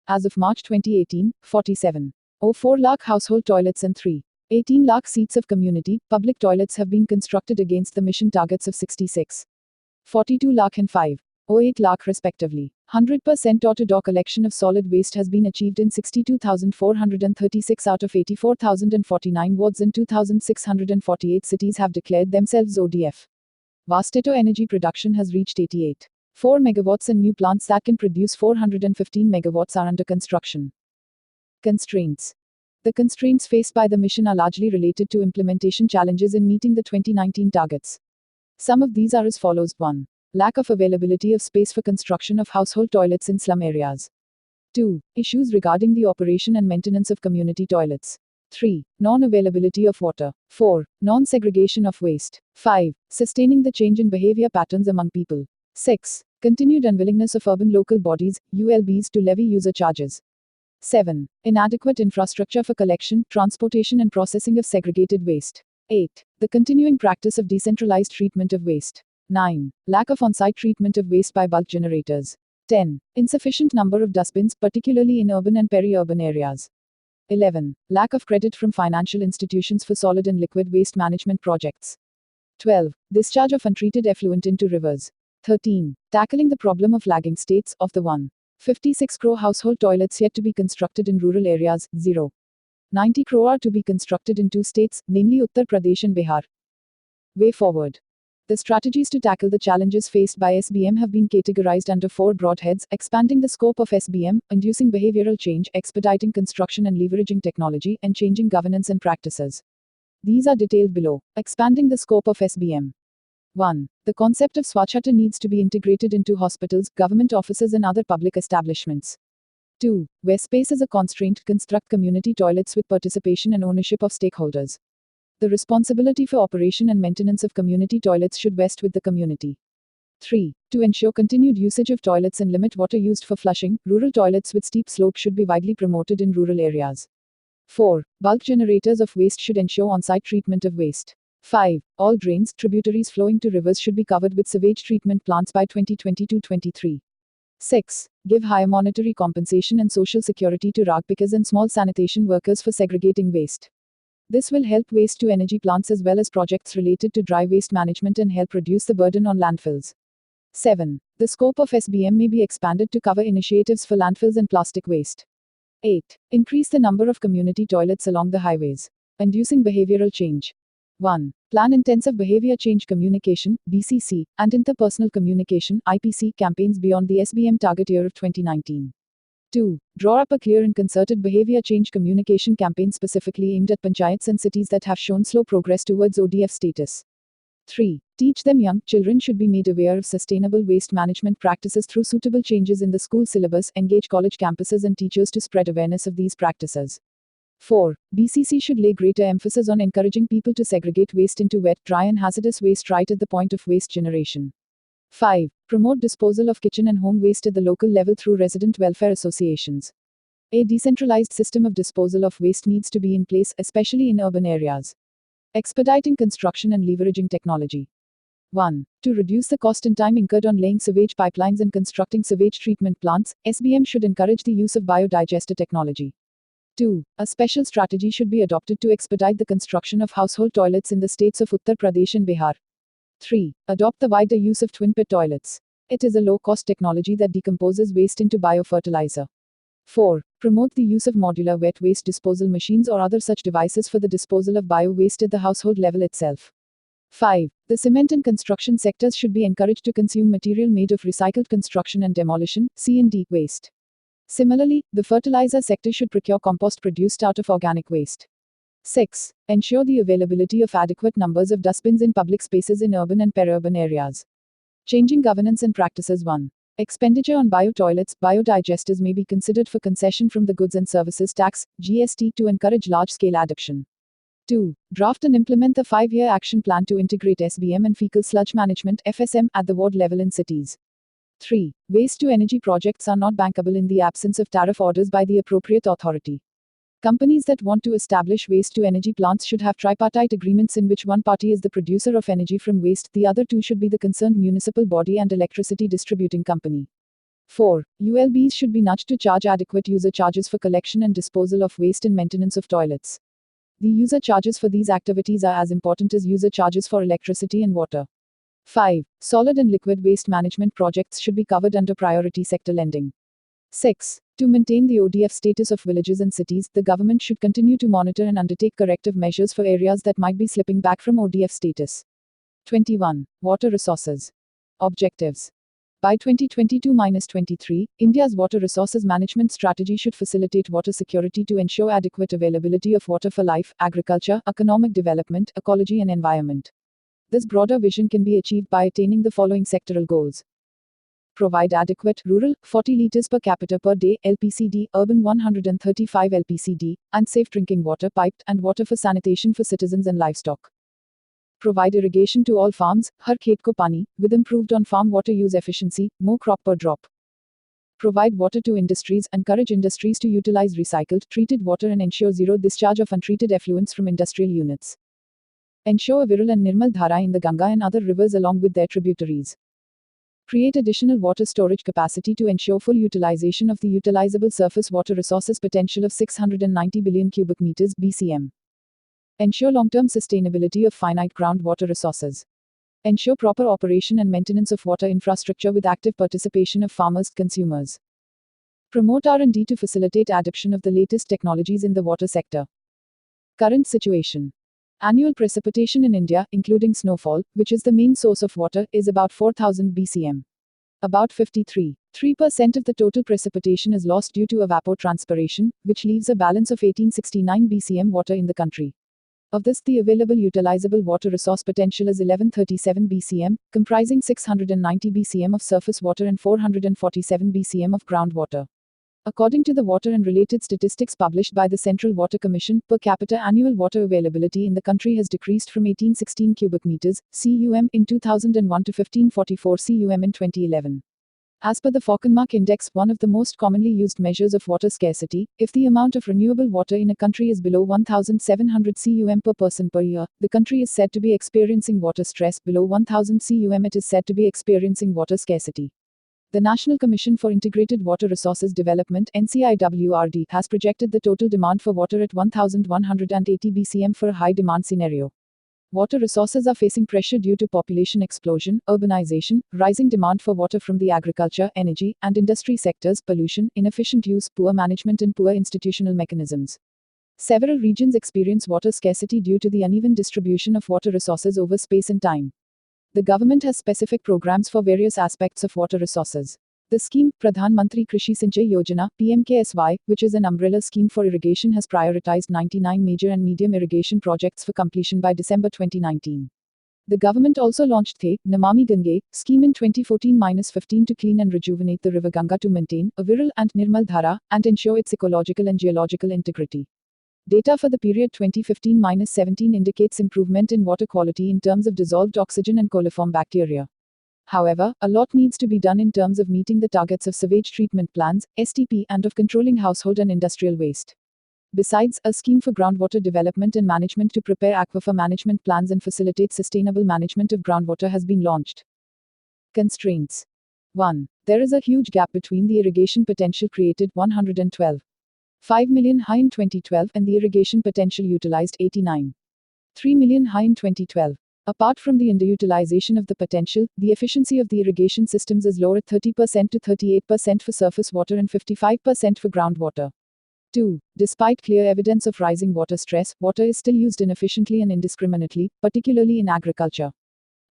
As of March 2018, 47.04 lakh household toilets and 318 lakh seats of community public toilets have been constructed against the mission targets of 66.42 lakh and 5.08 lakh respectively. 100% door-to-door collection of solid waste has been achieved in 62,436 out of 84,049 wards, and 2,648 cities have declared themselves ODF. Vastato energy production has reached 88.4 megawatts, and new plants that can produce 415 megawatts are under construction. Constraints. The constraints faced by the mission are largely related to implementation challenges in meeting the 2019 targets. Some of these are as follows: 1. Lack of availability of space for construction of household toilets in slum areas. 2. Issues regarding the operation and maintenance of community toilets. 3. Non-availability of water. 4. Non-segregation of waste. 5. Sustaining the change in behavior patterns among people. 6. Continued unwillingness of urban local bodies, ULBs, to levy user charges. 7. Inadequate infrastructure for collection, transportation and processing of segregated waste. 8. The continuing practice of decentralized treatment of waste. 9. Lack of on-site treatment of waste by bulk generators. 10. Insufficient number of dustbins, particularly in urban and peri-urban areas. 11. Lack of credit from financial institutions for solid and liquid waste management projects. 12. Discharge of untreated effluent into rivers. 13. Tackling the problem of lagging states. Of the 156 crore household toilets yet to be constructed in rural areas, 0.90 crore are to be constructed in 2 states, namely Uttar Pradesh and Bihar. Way forward. The strategies to tackle the challenges faced by SBM have been categorized under 4 broad heads: expanding the scope of SBM, inducing behavioral change, expediting construction and leveraging technology, and changing governance and practices. These are detailed below. Expanding the scope of SBM. 1. The concept of Swachhata needs to be integrated into hospitals, government offices and other public establishments. 2. Where space is a constraint, construct community toilets with participation and ownership of stakeholders. The responsibility for operation and maintenance of community toilets should rest with the community. 3. To ensure continued usage of toilets and limit water used for flushing, rural toilets with steep slopes should be widely promoted in rural areas. 4. Bulk generators of waste should ensure on-site treatment of waste. 5. All drains, tributaries flowing to rivers should be covered with sewage treatment plants by 2022-23. 6. Give higher monetary compensation and social security to rag pickers and small sanitation workers for segregating waste. This will help waste-to-energy plants as well as projects related to dry waste management and help reduce the burden on landfills. 7. The scope of SBM may be expanded to cover initiatives for landfills and plastic waste. 8. Increase the number of community toilets along the highways. Inducing behavioral change. 1. Plan intensive behavior change communication, BCC, and interpersonal communication, IPC, campaigns beyond the SBM target year of 2019. 2. Draw up a clear and concerted behavior change communication campaign specifically aimed at panchayats and cities that have shown slow progress towards ODF status. 3. Teach them. Young children should be made aware of sustainable waste management practices through suitable changes in the school syllabus, engage college campuses and teachers to spread awareness of these practices. 4. BCC should lay greater emphasis on encouraging people to segregate waste into wet, dry, and hazardous waste right at the point of waste generation. 5. Promote disposal of kitchen and home waste at the local level through resident welfare associations. A decentralized system of disposal of waste needs to be in place, especially in urban areas. Expediting construction and leveraging technology. 1. To reduce the cost and time incurred on laying sewage pipelines and constructing sewage treatment plants, SBM should encourage the use of biodigester technology. 2. A special strategy should be adopted to expedite the construction of household toilets in the states of Uttar Pradesh and Bihar. 3. Adopt the wider use of twin pit toilets. It is a low-cost technology that decomposes waste into biofertilizer. 4. Promote the use of modular wet waste disposal machines or other such devices for the disposal of bio-waste at the household level itself. 5. The cement and construction sectors should be encouraged to consume material made of recycled construction and demolition (C&D) waste. Similarly, the fertilizer sector should procure compost produced out of organic waste. 6. Ensure the availability of adequate numbers of dustbins in public spaces in urban and peri-urban areas. Changing governance and practices. 1. Expenditure on bio-toilets, biodigesters may be considered for concession from the Goods and Services Tax, GST, to encourage large-scale adoption. 2. Draft and implement the 5-year action plan to integrate SBM and fecal sludge management (FSM) at the ward level in cities. 3. Waste-to-energy projects are not bankable in the absence of tariff orders by the appropriate authority. Companies that want to establish waste-to-energy plants should have tripartite agreements in which one party is the producer of energy from waste, the other two should be the concerned municipal body and electricity distributing company. 4. ULBs should be nudged to charge adequate user charges for collection and disposal of waste and maintenance of toilets. The user charges for these activities are as important as user charges for electricity and water. 5. Solid and liquid waste management projects should be covered under priority sector lending. 6. To maintain the ODF status of villages and cities, the government should continue to monitor and undertake corrective measures for areas that might be slipping back from ODF status. 21. Water resources. Objectives. By 2022-23, India's water resources management strategy should facilitate water security to ensure adequate availability of water for life, agriculture, economic development, ecology, and environment. This broader vision can be achieved by attaining the following sectoral goals. Provide adequate, rural, 40 liters per capita per day, LPCD, urban 135 LPCD, and safe drinking water piped, and water for sanitation for citizens and livestock. Provide irrigation to all farms, har khet ko pani, with improved on-farm water use efficiency, more crop per drop. Provide water to industries, encourage industries to utilize recycled, treated water and ensure zero discharge of untreated effluents from industrial units. Ensure a Viral and Nirmal Dhara in the Ganga and other rivers along with their tributaries. Create additional water storage capacity to ensure full utilization of the utilizable surface water resources potential of 690 billion cubic meters (BCM). Ensure long-term sustainability of finite groundwater resources. Ensure proper operation and maintenance of water infrastructure with active participation of farmers, consumers. Promote R&D to facilitate adoption of the latest technologies in the water sector. Current situation. Annual precipitation in India, including snowfall, which is the main source of water, is about 4,000 BCM. About 53% of the total precipitation is lost due to evapotranspiration, which leaves a balance of 1869 BCM water in the country. Of this, the available utilizable water resource potential is 1137 BCM, comprising 690 BCM of surface water and 447 BCM of groundwater. According to the water and related statistics published by the Central Water Commission, per capita annual water availability in the country has decreased from 1816 cubic meters (cum) in 2001 to 1544 cum in 2011. As per the Falkenmark Index, one of the most commonly used measures of water scarcity, if the amount of renewable water in a country is below 1,700 cum per person per year, the country is said to be experiencing water stress. Below 1,000 cum, it is said to be experiencing water scarcity. The National Commission for Integrated Water Resources Development (NCIWRD) has projected the total demand for water at 1,180 BCM for a high demand scenario. Water resources are facing pressure due to population explosion, urbanization, rising demand for water from the agriculture, energy, and industry sectors, pollution, inefficient use, poor management, and poor institutional mechanisms. Several regions experience water scarcity due to the uneven distribution of water resources over space and time. The government has specific programs for various aspects of water resources. The scheme, Pradhan Mantri Krishi Sinchai Yojana (PMKSY), which is an umbrella scheme for irrigation, has prioritized 99 major and medium irrigation projects for completion by December 2019. The government also launched The Namami Gange scheme in 2014-15 to clean and rejuvenate the river Ganga to maintain a Viral and Nirmal Dhara and ensure its ecological and geological integrity. Data for the period 2015-17 indicates improvement in water quality in terms of dissolved oxygen and coliform bacteria. However, a lot needs to be done in terms of meeting the targets of sewage treatment plants, STP, and of controlling household and industrial waste. Besides, a scheme for groundwater development and management to prepare aquifer management plans and facilitate sustainable management of groundwater has been launched. Constraints. 1. There is a huge gap between the irrigation potential created 112.5 million high in 2012 and the irrigation potential utilized 89.3 million high in 2012. Apart from the underutilization of the potential, the efficiency of the irrigation systems is lower at 30% to 38% for surface water and 55% for groundwater. 2. Despite clear evidence of rising water stress, water is still used inefficiently and indiscriminately, particularly in agriculture.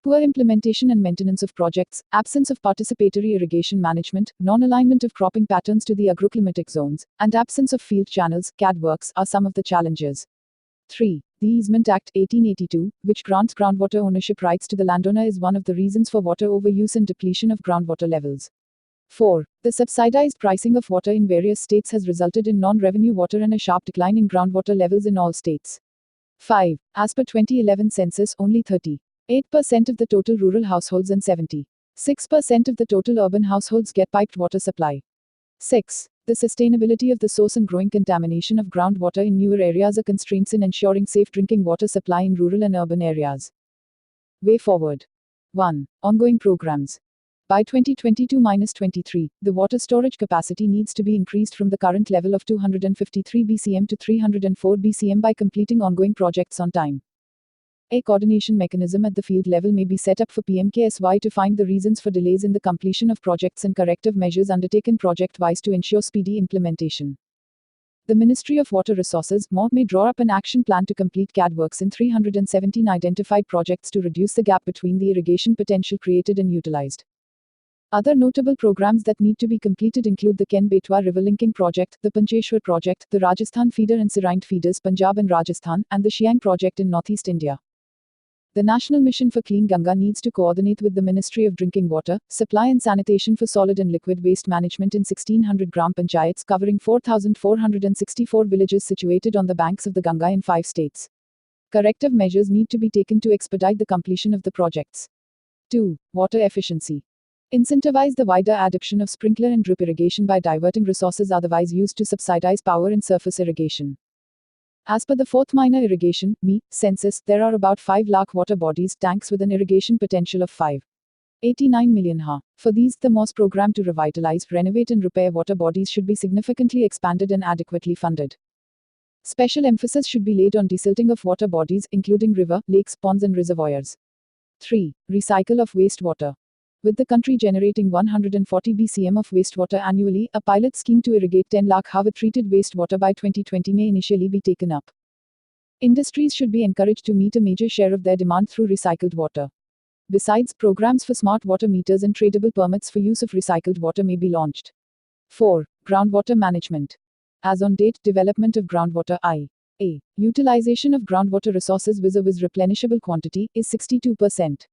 Poor implementation and maintenance of projects, absence of participatory irrigation management, non-alignment of cropping patterns to the agroclimatic zones, and absence of field channels, CAD works, are some of the challenges. 3. The Easement Act 1882, which grants groundwater ownership rights to the landowner, is one of the reasons for water overuse and depletion of groundwater levels. 4. The subsidized pricing of water in various states has resulted in non-revenue water and a sharp decline in groundwater levels in all states. 5. As per 2011 census, only 38% of the total rural households and 76% of the total urban households get piped water supply. 6. The sustainability of the source and growing contamination of groundwater in newer areas are constraints in ensuring safe drinking water supply in rural and urban areas. Way forward. 1. Ongoing programs. By 2022-23, the water storage capacity needs to be increased from the current level of 253 BCM to 304 BCM by completing ongoing projects on time. A coordination mechanism at the field level may be set up for PMKSY to find the reasons for delays in the completion of projects and corrective measures undertaken project-wise to ensure speedy implementation. The Ministry of Water Resources (MoR) may draw up an action plan to complete CAD works in 317 identified projects to reduce the gap between the irrigation potential created and utilized. Other notable programs that need to be completed include the Ken-Betwa River Linking Project, the Pancheshwar Project, the Rajasthan Feeder and Sirhind Feeders Punjab and Rajasthan, and the Shiang Project in Northeast India. The National Mission for Clean Ganga needs to coordinate with the Ministry of Drinking Water, Supply and Sanitation for solid and liquid waste management in 1600 Gram Panchayats covering 4,464 villages situated on the banks of the Ganga in 5 states. Corrective measures need to be taken to expedite the completion of the projects. 2. Water efficiency. Incentivize the wider adoption of sprinkler and drip irrigation by diverting resources otherwise used to subsidize power and surface irrigation. As per the 4th Minor Irrigation (ME) census, there are about 5 lakh water bodies, tanks with an irrigation potential of 589 million ha. For these, the MoR's program to revitalize, renovate and repair water bodies should be significantly expanded and adequately funded. Special emphasis should be laid on desilting of water bodies, including river, lakes, ponds and reservoirs. 3. Recycle of wastewater. With the country generating 140 BCM of wastewater annually, a pilot scheme to irrigate 10 lakh ha with treated wastewater by 2020 may initially be taken up. Industries should be encouraged to meet a major share of their demand through recycled water. Besides, programs for smart water meters and tradable permits for use of recycled water may be launched. 4. Groundwater management. As on date, development of groundwater I.A. Utilization of groundwater resources vis-a-vis replenishable quantity is 62%.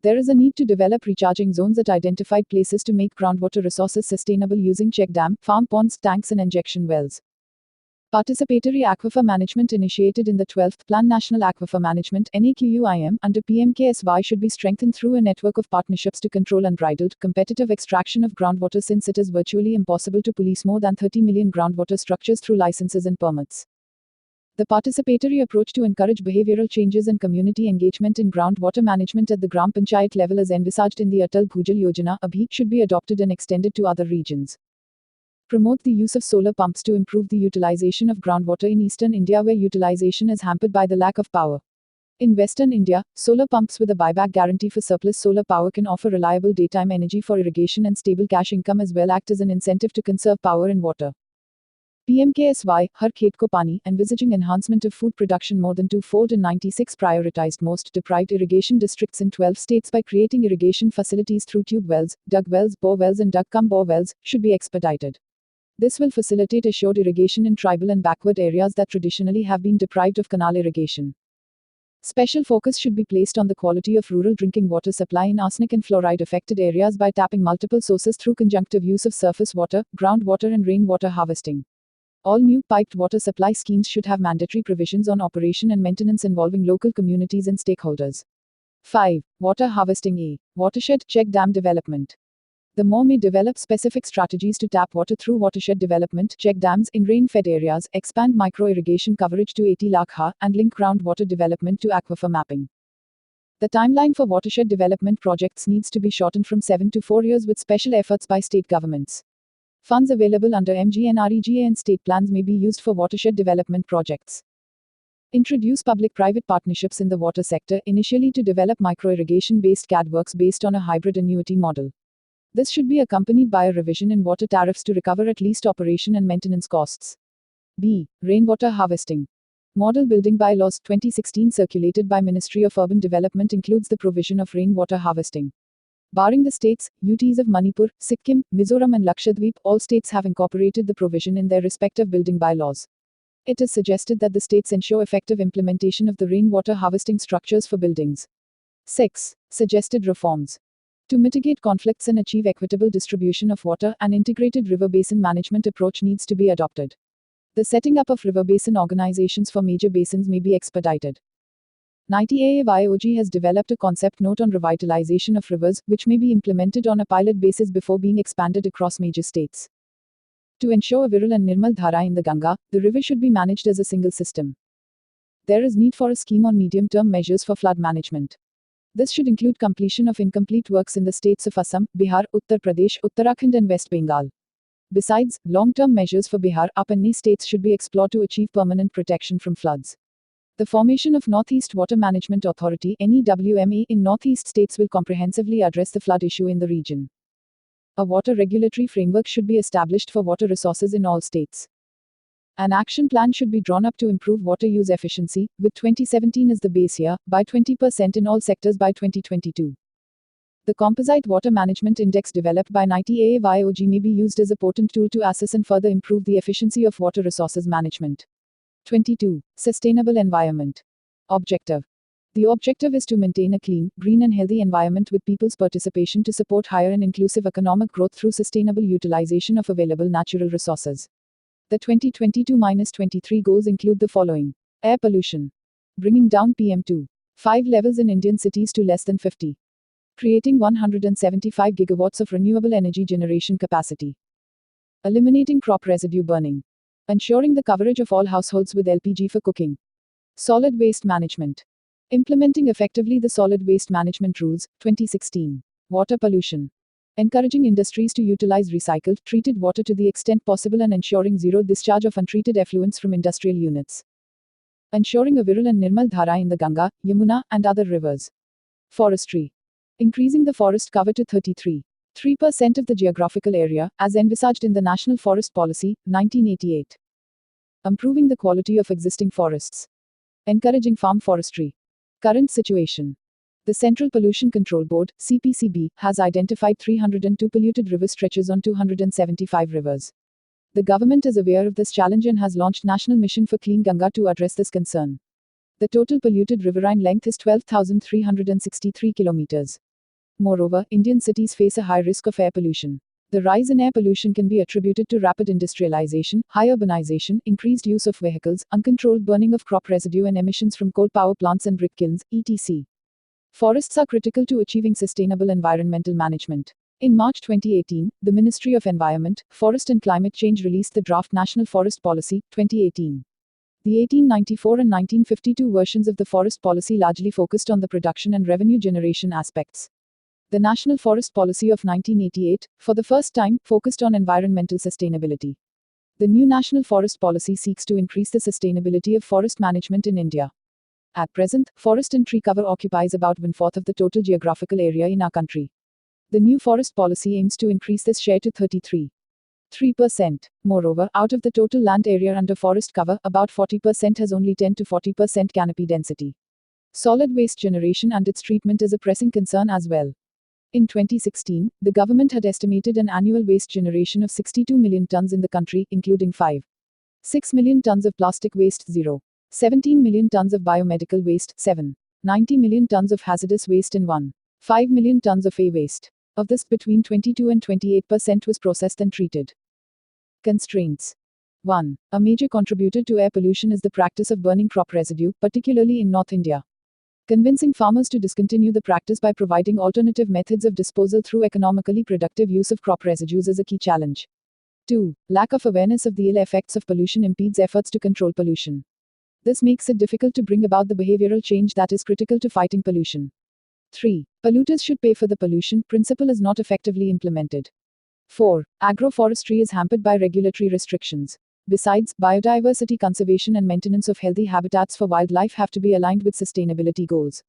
There is a need to develop recharging zones at identified places to make groundwater resources sustainable using check dam, farm ponds, tanks and injection wells. Participatory aquifer management initiated in the 12th Plan National Aquifer Management (NAQUIM) under PMKSY should be strengthened through a network of partnerships to control unbridled, competitive extraction of groundwater, since it is virtually impossible to police more than 30 million groundwater structures through licenses and permits. The participatory approach to encourage behavioral changes and community engagement in groundwater management at the Gram Panchayat level as envisaged in the Atal Bhujal Yojana (ABHI) should be adopted and extended to other regions. Promote the use of solar pumps to improve the utilization of groundwater in eastern India where utilization is hampered by the lack of power. In western India, solar pumps with a buyback guarantee for surplus solar power can offer reliable daytime energy for irrigation and stable cash income, as well act as an incentive to conserve power and water. PMKSY, Har Khet Ko Pani, envisaging enhancement of food production more than twofold in 96 prioritized most deprived irrigation districts in 12 states by creating irrigation facilities through tube wells, dug wells, bore wells and dug-cum-bore wells, should be expedited. This will facilitate assured irrigation in tribal and backward areas that traditionally have been deprived of canal irrigation. Special focus should be placed on the quality of rural drinking water supply in arsenic and fluoride affected areas by tapping multiple sources through conjunctive use of surface water, groundwater and rainwater harvesting. All new piped water supply schemes should have mandatory provisions on operation and maintenance involving local communities and stakeholders. 5. Water harvesting. A. Watershed check dam development. The more may develop specific strategies to tap water through watershed development, check dams in rain-fed areas, expand micro-irrigation coverage to 80 lakh ha, and link groundwater development to aquifer mapping. The timeline for watershed development projects needs to be shortened from 7 to 4 years with special efforts by state governments. Funds available under MGNREGA and state plans may be used for watershed development projects. Introduce public-private partnerships in the water sector, initially to develop micro-irrigation based CAD works based on a hybrid annuity model. This should be accompanied by a revision in water tariffs to recover at least operation and maintenance costs. B. Rainwater harvesting. Model Building Bylaws 2016 circulated by Ministry of Urban Development includes the provision of rainwater harvesting. Barring the states, UTs of Manipur, Sikkim, Mizoram and Lakshadweep, all states have incorporated the provision in their respective building bylaws. It is suggested that the states ensure effective implementation of the rainwater harvesting structures for buildings. 6. Suggested reforms. To mitigate conflicts and achieve equitable distribution of water, an integrated river basin management approach needs to be adopted. The setting up of river basin organizations for major basins may be expedited. NITI Aayog has developed a concept note on revitalization of rivers, which may be implemented on a pilot basis before being expanded across major states. To ensure a Viral and Nirmal Dhara in the Ganga, the river should be managed as a single system. There is need for a scheme on medium-term measures for flood management. This should include completion of incomplete works in the states of Assam, Bihar, Uttar Pradesh, Uttarakhand and West Bengal. Besides, long-term measures for Bihar, Up and Ni states should be explored to achieve permanent protection from floods. The formation of Northeast Water Management Authority (NEWMA) in Northeast states will comprehensively address the flood issue in the region. A water regulatory framework should be established for water resources in all states. An action plan should be drawn up to improve water use efficiency, with 2017 as the base year, by 20% in all sectors by 2022. The Composite Water Management Index developed by NITI Aayog may be used as a potent tool to assess and further improve the efficiency of water resources management. 22. Sustainable environment. Objective. The objective is to maintain a clean, green and healthy environment with people's participation to support higher and inclusive economic growth through sustainable utilization of available natural resources. The 2022-23 goals include the following. Air pollution. Bringing down PM2.5 levels in Indian cities to less than 50. Creating 175 gigawatts of renewable energy generation capacity. Eliminating crop residue burning. Ensuring the coverage of all households with LPG for cooking. Solid waste management. Implementing effectively the Solid Waste Management Rules, 2016. Water pollution. Encouraging industries to utilize recycled, treated water to the extent possible and ensuring zero discharge of untreated effluents from industrial units. Ensuring a Viral and Nirmal Dhara in the Ganga, Yamuna, and other rivers. Forestry. Increasing the forest cover to 33.3% of the geographical area, as envisaged in the National Forest Policy, 1988. Improving the quality of existing forests. Encouraging farm forestry. Current situation. The Central Pollution Control Board, CPCB, has identified 302 polluted river stretches on 275 rivers. The government is aware of this challenge and has launched National Mission for Clean Ganga to address this concern. The total polluted riverine length is 12,363 kilometers. Moreover, Indian cities face a high risk of air pollution. The rise in air pollution can be attributed to rapid industrialization, high urbanization, increased use of vehicles, uncontrolled burning of crop residue and emissions from coal power plants and brick kilns, etc. Forests are critical to achieving sustainable environmental management. In March 2018, the Ministry of Environment, Forest and Climate Change released the Draft National Forest Policy, 2018. The 1894 and 1952 versions of the Forest Policy largely focused on the production and revenue generation aspects. The National Forest Policy of 1988, for the first time, focused on environmental sustainability. The new National Forest Policy seeks to increase the sustainability of forest management in India. At present, forest and tree cover occupies about 1/4 of the total geographical area in our country. The new forest policy aims to increase this share to 33.3%. Moreover, out of the total land area under forest cover, about 40% has only 10 to 40% canopy density. Solid waste generation and its treatment is a pressing concern as well. In 2016, the government had estimated an annual waste generation of 62 million tons in the country, including 5.6 million tons of plastic waste, 0.17 million tons of biomedical waste, 7.90 million tons of hazardous waste and 1.5 million tons of e-waste. Of this, between 22 and 28% was processed and treated. Constraints. 1. A major contributor to air pollution is the practice of burning crop residue, particularly in North India. Convincing farmers to discontinue the practice by providing alternative methods of disposal through economically productive use of crop residues is a key challenge. 2. Lack of awareness of the ill effects of pollution impedes efforts to control pollution. This makes it difficult to bring about the behavioral change that is critical to fighting pollution. 3. Polluters should pay for the pollution principle is not effectively implemented. 4. Agroforestry is hampered by regulatory restrictions. Besides, biodiversity conservation and maintenance of healthy habitats for wildlife have to be aligned with sustainability goals.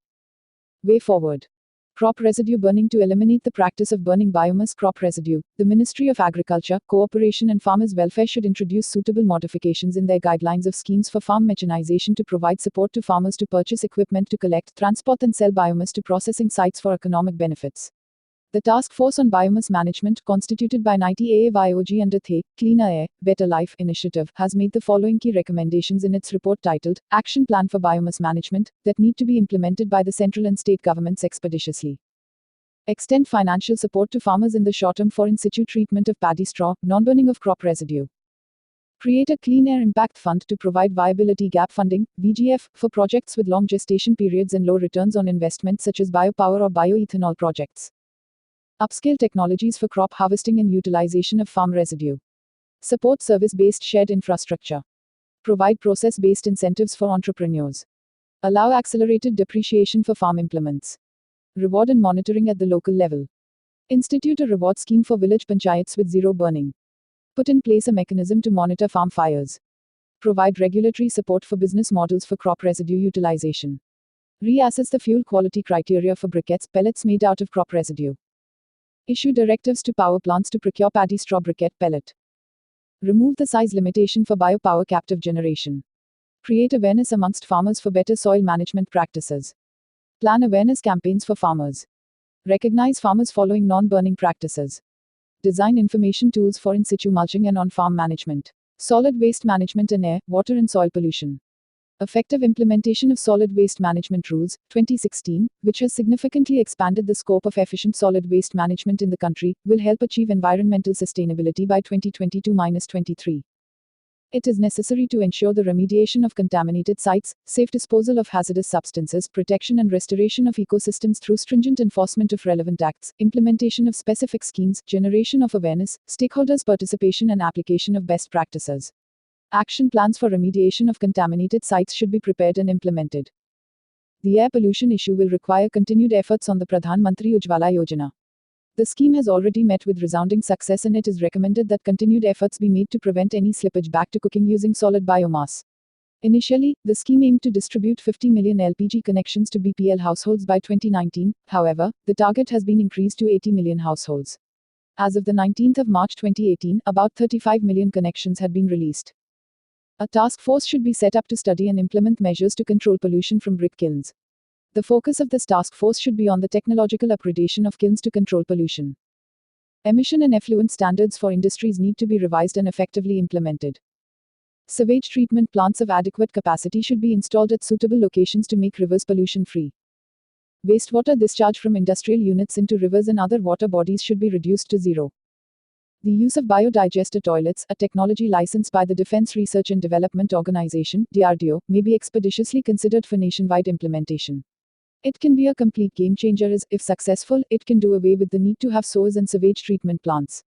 Way forward. Crop residue burning. To eliminate the practice of burning biomass crop residue, the Ministry of Agriculture, Cooperation and Farmers' Welfare should introduce suitable modifications in their guidelines of schemes for farm mechanization to provide support to farmers to purchase equipment to collect, transport and sell biomass to processing sites for economic benefits. The Task Force on Biomass Management, constituted by NITI Aayog under the Cleaner Air, Better Life initiative, has made the following key recommendations in its report titled Action Plan for Biomass Management that need to be implemented by the central and state governments expeditiously. Extend financial support to farmers in the short term for in situ treatment of paddy straw, non-burning of crop residue. Create a Clean Air Impact Fund to provide viability gap funding (VGF) for projects with long gestation periods and low returns on investment such as biopower or bioethanol projects. Upscale technologies for crop harvesting and utilization of farm residue. Support service-based shared infrastructure. Provide process-based incentives for entrepreneurs. Allow accelerated depreciation for farm implements. Reward and monitoring at the local level. Institute a reward scheme for village panchayats with zero burning. Put in place a mechanism to monitor farm fires. Provide regulatory support for business models for crop residue utilization. Reassess the fuel quality criteria for briquettes, pellets made out of crop residue. Issue directives to power plants to procure paddy straw briquette pellet. Remove the size limitation for biopower captive generation. Create awareness amongst farmers for better soil management practices. Plan awareness campaigns for farmers. Recognize farmers following non-burning practices. Design information tools for in situ mulching and on-farm management. Solid waste management and air, water and soil pollution. Effective implementation of solid waste management rules, 2016, which has significantly expanded the scope of efficient solid waste management in the country, will help achieve environmental sustainability by 2022-23. It is necessary to ensure the remediation of contaminated sites, safe disposal of hazardous substances, protection and restoration of ecosystems through stringent enforcement of relevant acts, implementation of specific schemes, generation of awareness, stakeholders' participation and application of best practices. Action plans for remediation of contaminated sites should be prepared and implemented. The air pollution issue will require continued efforts on the Pradhan Mantri Ujjwala Yojana. The scheme has already met with resounding success and it is recommended that continued efforts be made to prevent any slippage back to cooking using solid biomass. Initially, the scheme aimed to distribute 50 million LPG connections to BPL households by 2019, however, the target has been increased to 80 million households. As of the 19th of March 2018, about 35 million connections had been released. A task force should be set up to study and implement measures to control pollution from brick kilns. The focus of this task force should be on the technological upgradation of kilns to control pollution. Emission and effluent standards for industries need to be revised and effectively implemented. Sewage treatment plants of adequate capacity should be installed at suitable locations to make rivers pollution-free. Wastewater discharge from industrial units into rivers and other water bodies should be reduced to zero. The use of biodigester toilets, a technology licensed by the Defense Research and Development Organization, DRDO, may be expeditiously considered for nationwide implementation. It can be a complete game changer as, if successful, it can do away with the need to have sewers and sewage treatment plants.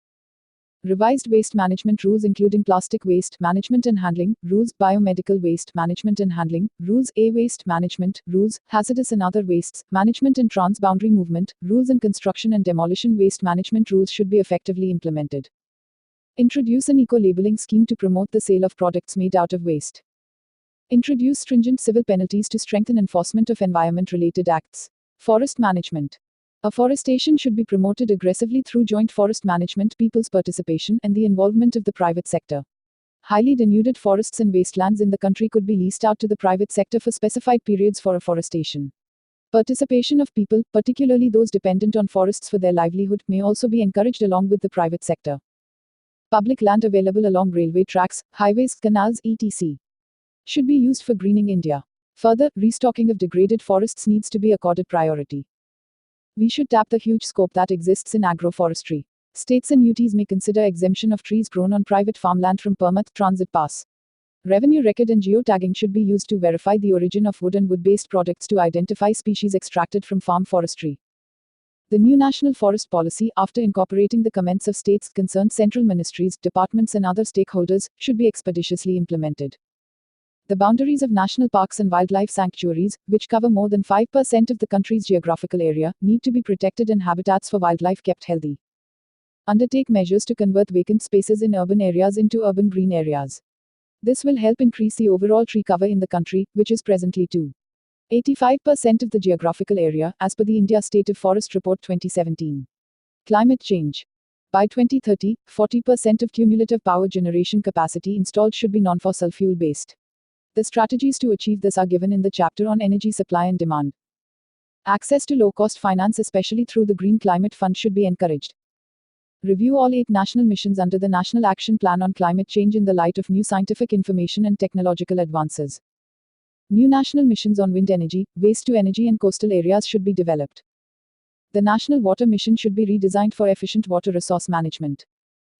Revised waste management rules including plastic waste management and handling rules, biomedical waste management and handling rules, waste management rules, hazardous and other wastes management and transboundary movement rules and construction and demolition waste management rules should be effectively implemented. Introduce an eco-labeling scheme to promote the sale of products made out of waste. Introduce stringent civil penalties to strengthen enforcement of environment-related acts. Forest management. Afforestation should be promoted aggressively through joint forest management, people's participation, and the involvement of the private sector. Highly denuded forests and wastelands in the country could be leased out to the private sector for specified periods for afforestation. Participation of people, particularly those dependent on forests for their livelihood, may also be encouraged along with the private sector. Public land available along railway tracks, highways, canals, etc. should be used for greening India. Further, restocking of degraded forests needs to be accorded priority. We should tap the huge scope that exists in agroforestry. States and UTs may consider exemption of trees grown on private farmland from permit transit pass. Revenue record and geotagging should be used to verify the origin of wood and wood-based products to identify species extracted from farm forestry. The new National Forest Policy, after incorporating the comments of states, concerned central ministries, departments and other stakeholders, should be expeditiously implemented. The boundaries of national parks and wildlife sanctuaries, which cover more than 5% of the country's geographical area, need to be protected and habitats for wildlife kept healthy. Undertake measures to convert vacant spaces in urban areas into urban green areas. This will help increase the overall tree cover in the country, which is presently 85% of the geographical area, as per the India State of Forest Report 2017. Climate change. By 2030, 40% of cumulative power generation capacity installed should be non-fossil fuel based. The strategies to achieve this are given in the chapter on energy supply and demand. Access to low-cost finance, especially through the Green Climate Fund, should be encouraged. Review all 8 national missions under the National Action Plan on Climate Change in the light of new scientific information and technological advances. New national missions on wind energy, waste to energy and coastal areas should be developed. The National Water Mission should be redesigned for efficient water resource management.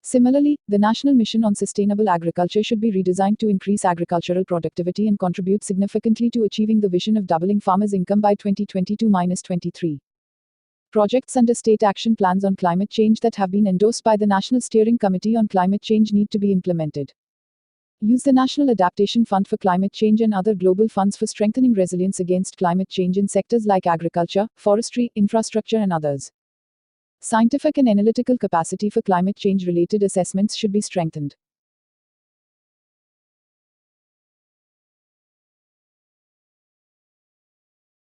Similarly, the National Mission on Sustainable Agriculture should be redesigned to increase agricultural productivity and contribute significantly to achieving the vision of doubling farmers' income by 2022-23. Projects under state action plans on climate change that have been endorsed by the National Steering Committee on Climate Change need to be implemented. Use the National Adaptation Fund for Climate Change and other global funds for strengthening resilience against climate change in sectors like agriculture, forestry, infrastructure, and others. Scientific and analytical capacity for climate change related assessments should be strengthened.